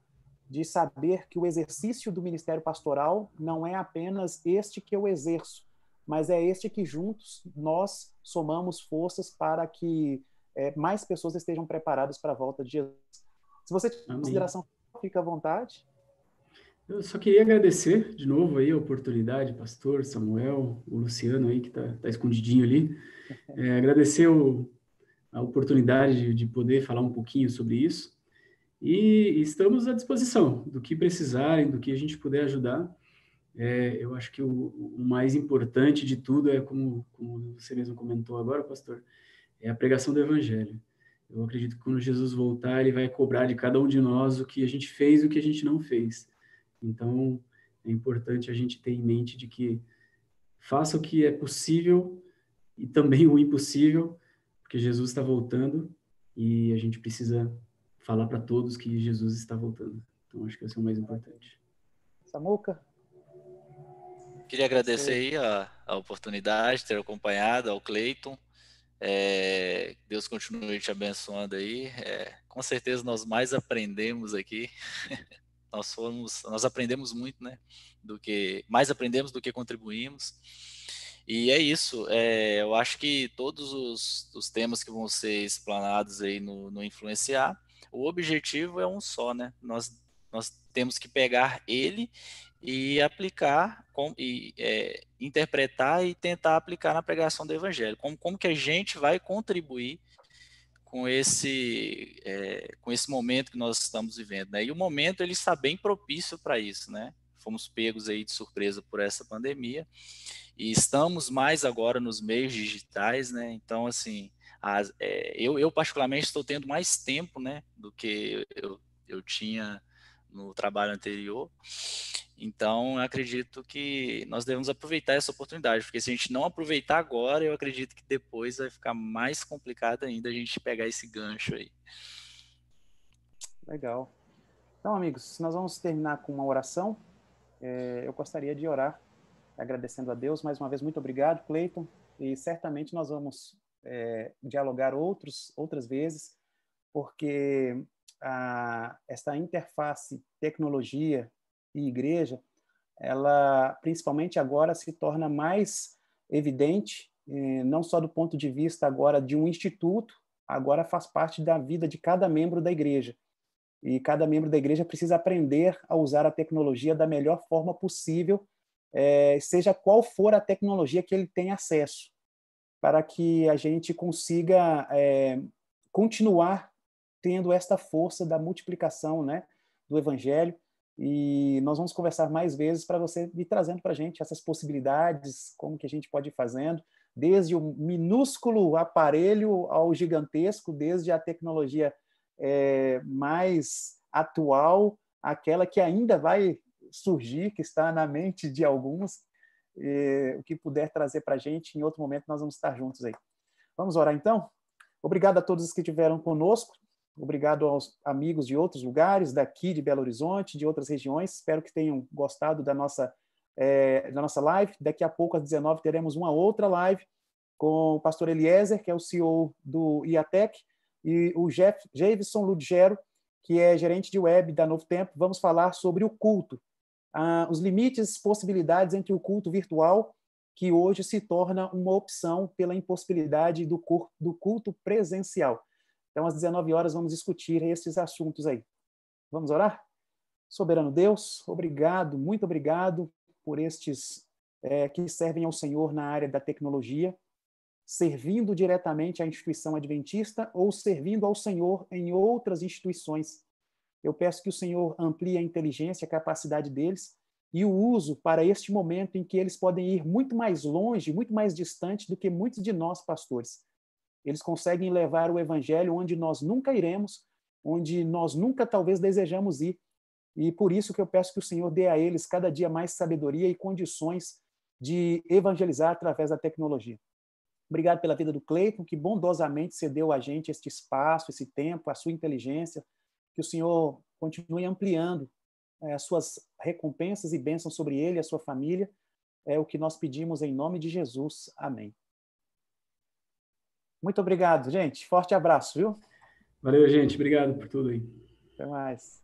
de saber que o exercício do ministério pastoral não é apenas este que eu exerço, mas é este que juntos nós somamos forças para que mais pessoas estejam preparadas para a volta de Jesus. Se você tiver consideração, fica à vontade. Eu só queria agradecer de novo aí a oportunidade, pastor Samuel, o Luciano aí que tá escondidinho ali. Agradecer a oportunidade de poder falar um pouquinho sobre isso. E estamos à disposição do que precisarem, do que a gente puder ajudar. Eu acho que o mais importante de tudo é, como você mesmo comentou agora, pastor, é a pregação do Evangelho. Eu acredito que quando Jesus voltar, ele vai cobrar de cada um de nós o que a gente fez e o que a gente não fez. Então, é importante a gente ter em mente de que faça o que é possível e também o impossível, porque Jesus está voltando e a gente precisa falar para todos que Jesus está voltando. Então, acho que esse é o mais importante. Samuca? Queria agradecer aí a oportunidade de ter acompanhado, ao Cleiton. Deus continue te abençoando aí. Com certeza nós mais aprendemos aqui. nós aprendemos muito, né? Mais aprendemos do que contribuímos. E é isso. Eu acho que todos os temas que vão ser explanados aí no Influenciar, o objetivo é um só, né? Nós temos que pegar ele e aplicar, interpretar e tentar aplicar na pregação do Evangelho. Como que a gente vai contribuir com esse momento que nós estamos vivendo, né? E o momento ele está bem propício para isso, né? Fomos pegos aí de surpresa por essa pandemia e estamos mais agora nos meios digitais, né? Então, assim, eu particularmente estou tendo mais tempo, né, do que eu tinha no trabalho anterior. Então, eu acredito que nós devemos aproveitar essa oportunidade, porque se a gente não aproveitar agora, eu acredito que depois vai ficar mais complicado ainda a gente pegar esse gancho aí. Legal. Então, amigos, nós vamos terminar com uma oração. Eu gostaria de orar, agradecendo a Deus. Mais uma vez, muito obrigado, Cleiton. E certamente nós vamos dialogar outras vezes, porque essa interface tecnologia e igreja, ela, principalmente agora, se torna mais evidente, não só do ponto de vista agora de um instituto, agora faz parte da vida de cada membro da igreja. E cada membro da igreja precisa aprender a usar a tecnologia da melhor forma possível, seja qual for a tecnologia que ele tem acesso, para que a gente consiga continuar tendo esta força da multiplicação, né, do Evangelho. E nós vamos conversar mais vezes para você ir trazendo para a gente essas possibilidades, como que a gente pode ir fazendo, desde o minúsculo aparelho ao gigantesco, desde a tecnologia mais atual, aquela que ainda vai surgir, que está na mente de alguns, o que puder trazer para a gente, em outro momento nós vamos estar juntos aí. Vamos orar então? Obrigado a todos os que estiveram conosco, obrigado aos amigos de outros lugares, daqui de Belo Horizonte, de outras regiões, espero que tenham gostado da nossa live. Daqui a pouco, às 19h, teremos uma outra live com o pastor Eliezer, que é o CEO do IATEC, e o Jefferson Ludgero, que é gerente de web da Novo Tempo. Vamos falar sobre o culto, os limites, possibilidades entre o culto virtual, que hoje se torna uma opção pela impossibilidade do culto presencial. Então, às 19h, vamos discutir esses assuntos aí. Vamos orar? Soberano Deus, obrigado, muito obrigado por estes que servem ao Senhor na área da tecnologia, servindo diretamente à instituição adventista ou servindo ao Senhor em outras instituições. Eu peço que o Senhor amplie a inteligência, a capacidade deles e o uso para este momento em que eles podem ir muito mais longe, muito mais distante do que muitos de nós, pastores. Eles conseguem levar o Evangelho onde nós nunca iremos, onde nós nunca talvez desejamos ir. E por isso que eu peço que o Senhor dê a eles cada dia mais sabedoria e condições de evangelizar através da tecnologia. Obrigado pela vida do Cleiton, que bondosamente cedeu a gente este espaço, esse tempo, a sua inteligência. Que o Senhor continue ampliando as suas recompensas e bênçãos sobre ele e a sua família. É o que nós pedimos em nome de Jesus. Amém. Muito obrigado, gente. Forte abraço, viu? Valeu, gente. Obrigado por tudo aí. Até mais.